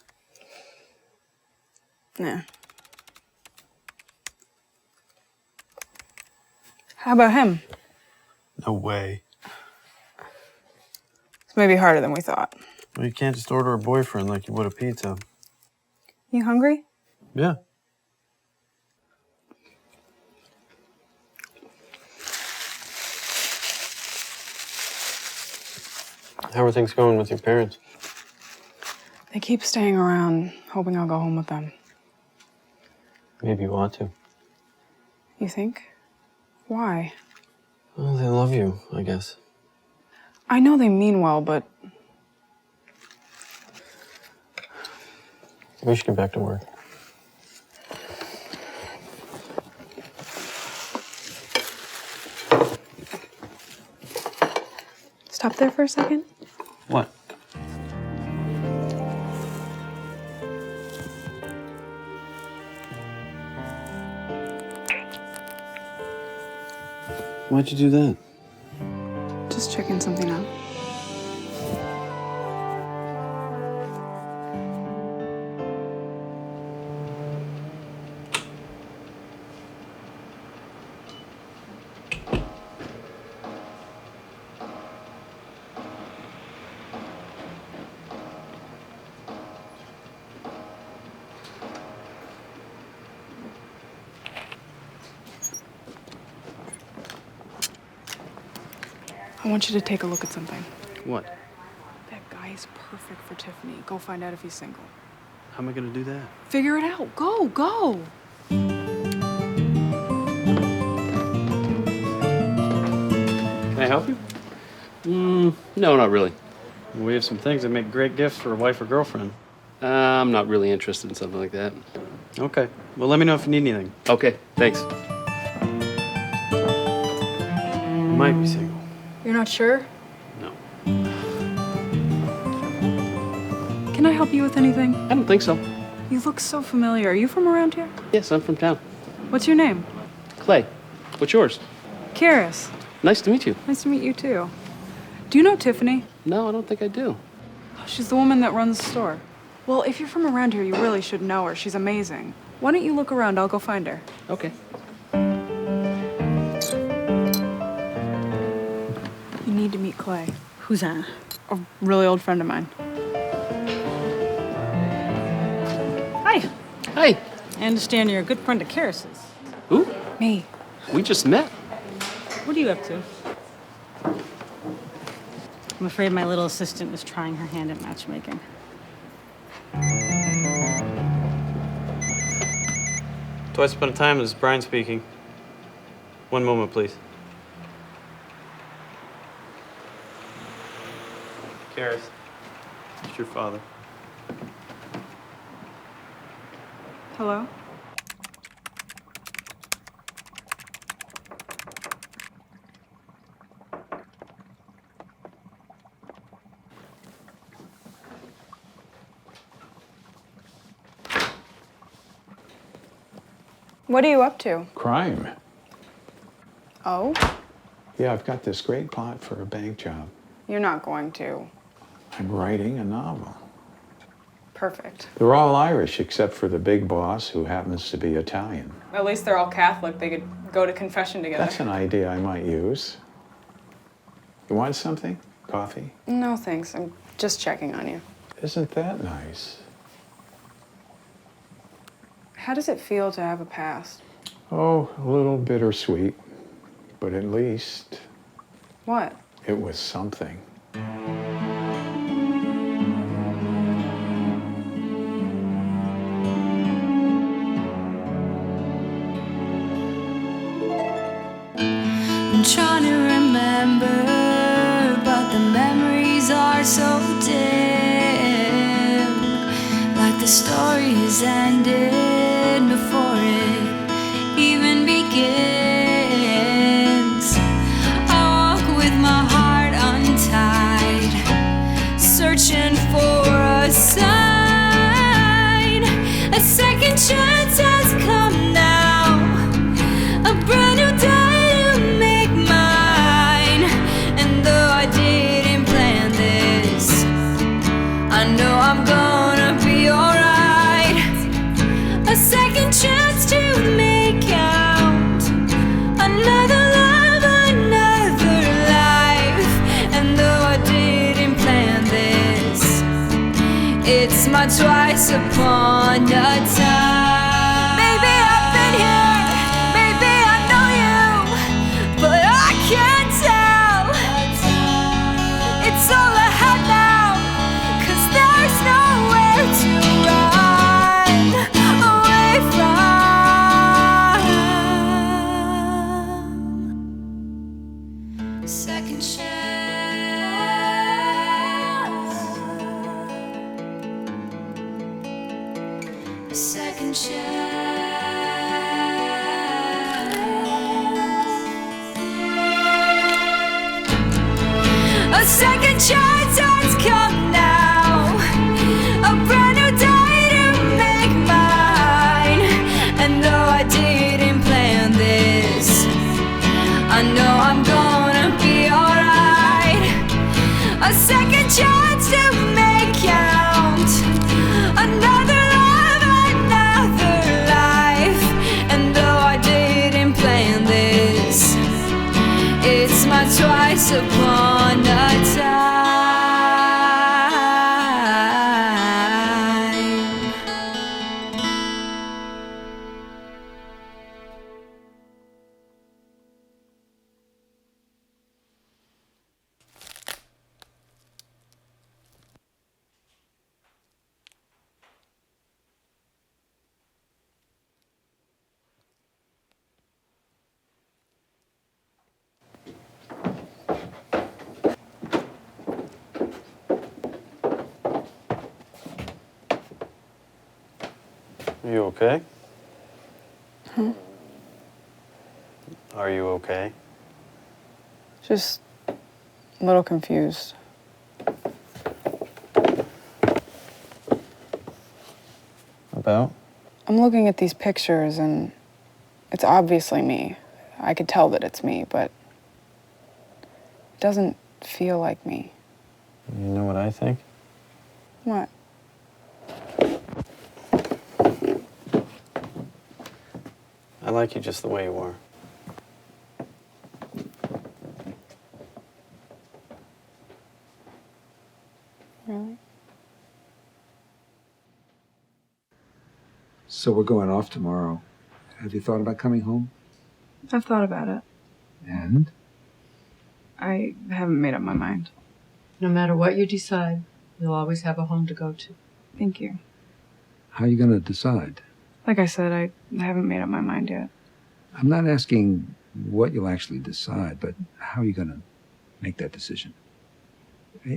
Yeah. How about him? No way. It's maybe harder than we thought. Well, you can't just order a boyfriend like you would a pizza. You hungry? Yeah. How are things going with your parents? They keep staying around, hoping I'll go home with them. Maybe you want to. You think? Why? Well, they love you, I guess. I know they mean well, but We should get back to work. stop there for a second. What? Why'd you do that? Just checking something out. I want you to take a look at something. What? That guy is perfect for Tiffany. Go find out if he's single. How am I gonna do that? Figure it out. Go, go. Can I help you? No, not really. We have some things that make great gifts for a wife or girlfriend. I'm not really interested in something like that. Okay. Well, let me know if you need anything. Okay, thanks. You might be single. You're not sure? No. Can I help you with anything? I don't think so. You look so familiar. Are you from around here? Yes, I'm from town. What's your name? Clay, what's yours? Karis. Nice to meet you. Nice to meet you too. Do you know Tiffany? No, I don't think I do. She's the woman that runs the store. Well, if you're from around here, you really should know her. She's amazing. Why don't you look around? I'll go find her. Okay. You need to meet Clay. Who's that? A really old friend of mine. Hi. Hi. I understand you're a good friend of Karis's. Who? Me. We just met. What are you up to? I'm afraid my little assistant was trying her hand at matchmaking. Twice upon a time, this is Brian speaking. One moment, please. Karis, it's your father. Hello? What are you up to? Crime. Oh? Yeah, I've got this great plot for a bank job. You're not going to. I'm writing a novel. Perfect. They're all Irish except for the big boss, who happens to be Italian. At least they're all Catholic. They could go to confession together. That's an idea I might use. You want something? Coffee? No, thanks. I'm just checking on you. Isn't that nice? How does it feel to have a past? Oh, a little bittersweet, but at least What? it was something. I'm trying to remember, but the memories are so dim. Like the story has ended before it even begins. I walk with my heart untied, searching for a sign. A second chance has come now, a brand new day. I'm gonna be alright. A second chance to make count. Another love, another life. And though I didn't plan this, it's my twice upon a time. Maybe I've been here, maybe I know you, but I can't tell. It's all I have now. There's nowhere to run away from. Second chance. A second chance. A second chance has come now. A brand new day to make mine. And though I didn't plan this, I know I'm gonna be alright. A second chance to make count. Another love, another life. And though I didn't plan this, it's my twice upon a time. Are you okay? Huh? Are you okay? Just a little confused. About? I'm looking at these pictures and it's obviously me. I could tell that it's me, but it doesn't feel like me. You know what I think? What? I like you just the way you are. Really? So we're going off tomorrow. Have you thought about coming home? I've thought about it. And? I haven't made up my mind. No matter what you decide, you'll always have a home to go to. Thank you. How are you going to decide? Like I said, I haven't made up my mind yet. I'm not asking what you'll actually decide, but how are you going to make that decision?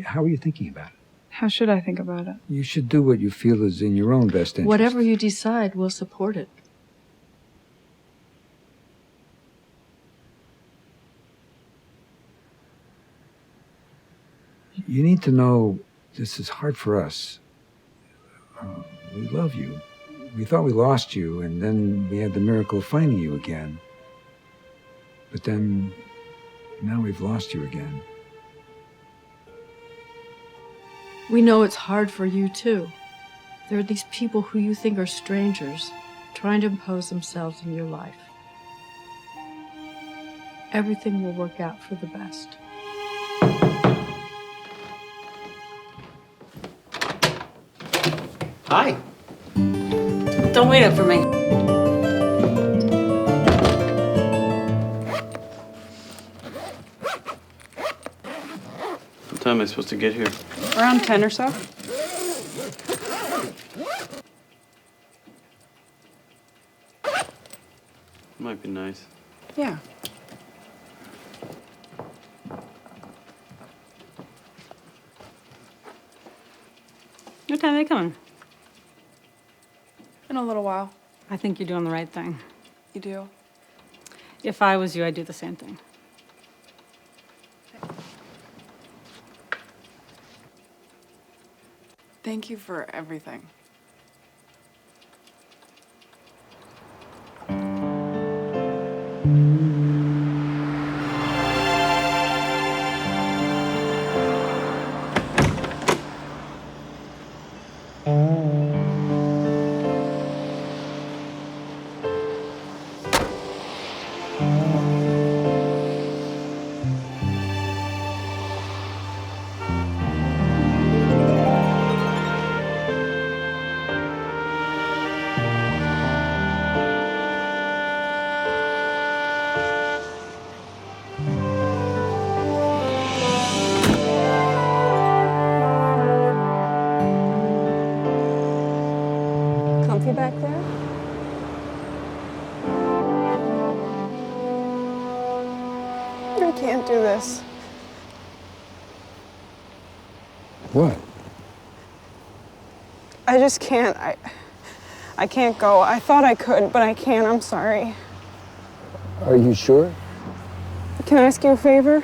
How are you thinking about it? How should I think about it? You should do what you feel is in your own best interest. Whatever you decide, we'll support it. You need to know this is hard for us. We love you. We thought we lost you, and then we had the miracle of finding you again. But then, now we've lost you again. We know it's hard for you, too. There are these people who you think are strangers, trying to impose themselves in your life. Everything will work out for the best. Hi. Don't wait up for me. What time am I supposed to get here? Around 10 or so. Might be nice. Yeah. What time are they coming? In a little while. I think you're doing the right thing. You do? If I was you, I'd do the same thing. Thank you for everything. Comfy back there? I can't do this. What? I just can't. I can't go. I thought I could, but I can't. I'm sorry. Are you sure? Can I ask you a favor?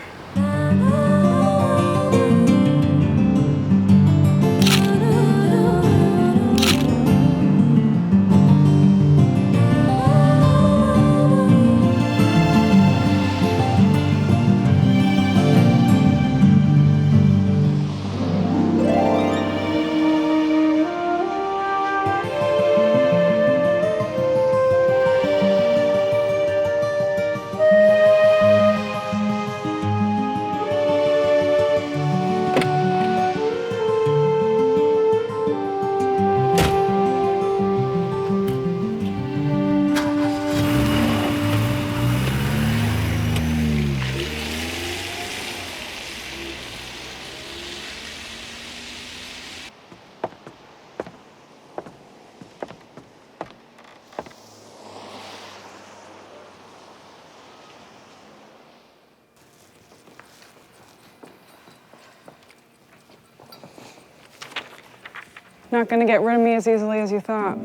Not gonna get rid of me as easily as you thought.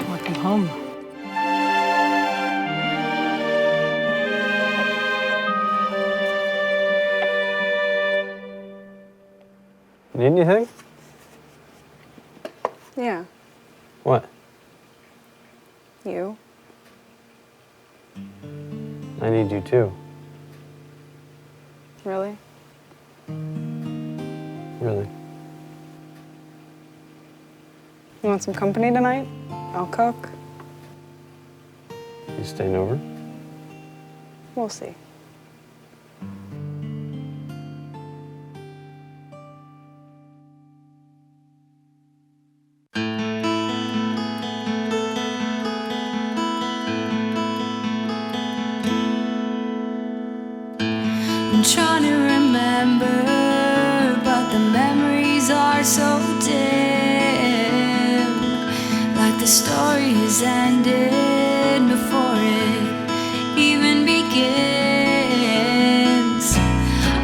Welcome home. Need anything? Yeah, What? you. I need you too. Really? Really. You want some company tonight? I'll cook. You staying over? We'll see. I'm trying to remember, but the memories are so dim. story has ended before it even begins.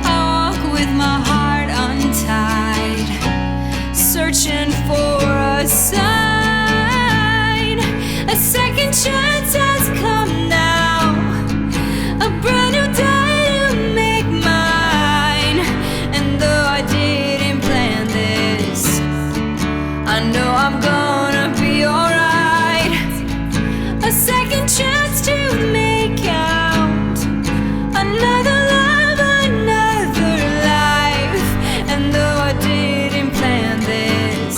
I walk with my heart untied, searching for a sign. A second chance has come now, a brand new day to make mine. And though I didn't plan this, I know I'm gonna be alright. A second chance to make out another love, another life. And though I didn't plan this,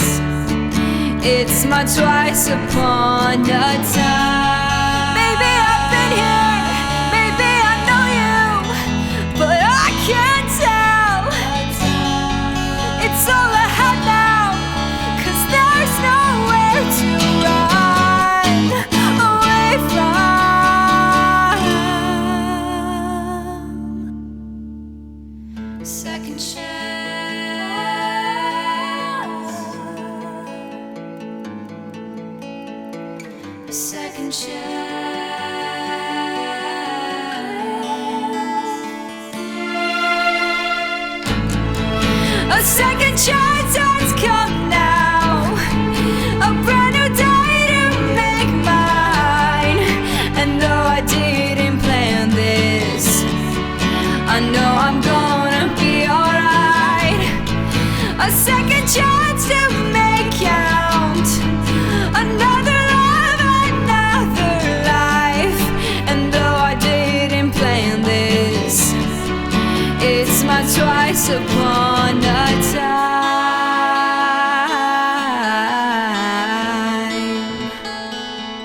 it's my twice upon a time. Maybe I've been here, maybe I know you, but I can't tell. It's all I have now, 'cause there's nowhere to run away from. Second chance. Second chance. A second chance.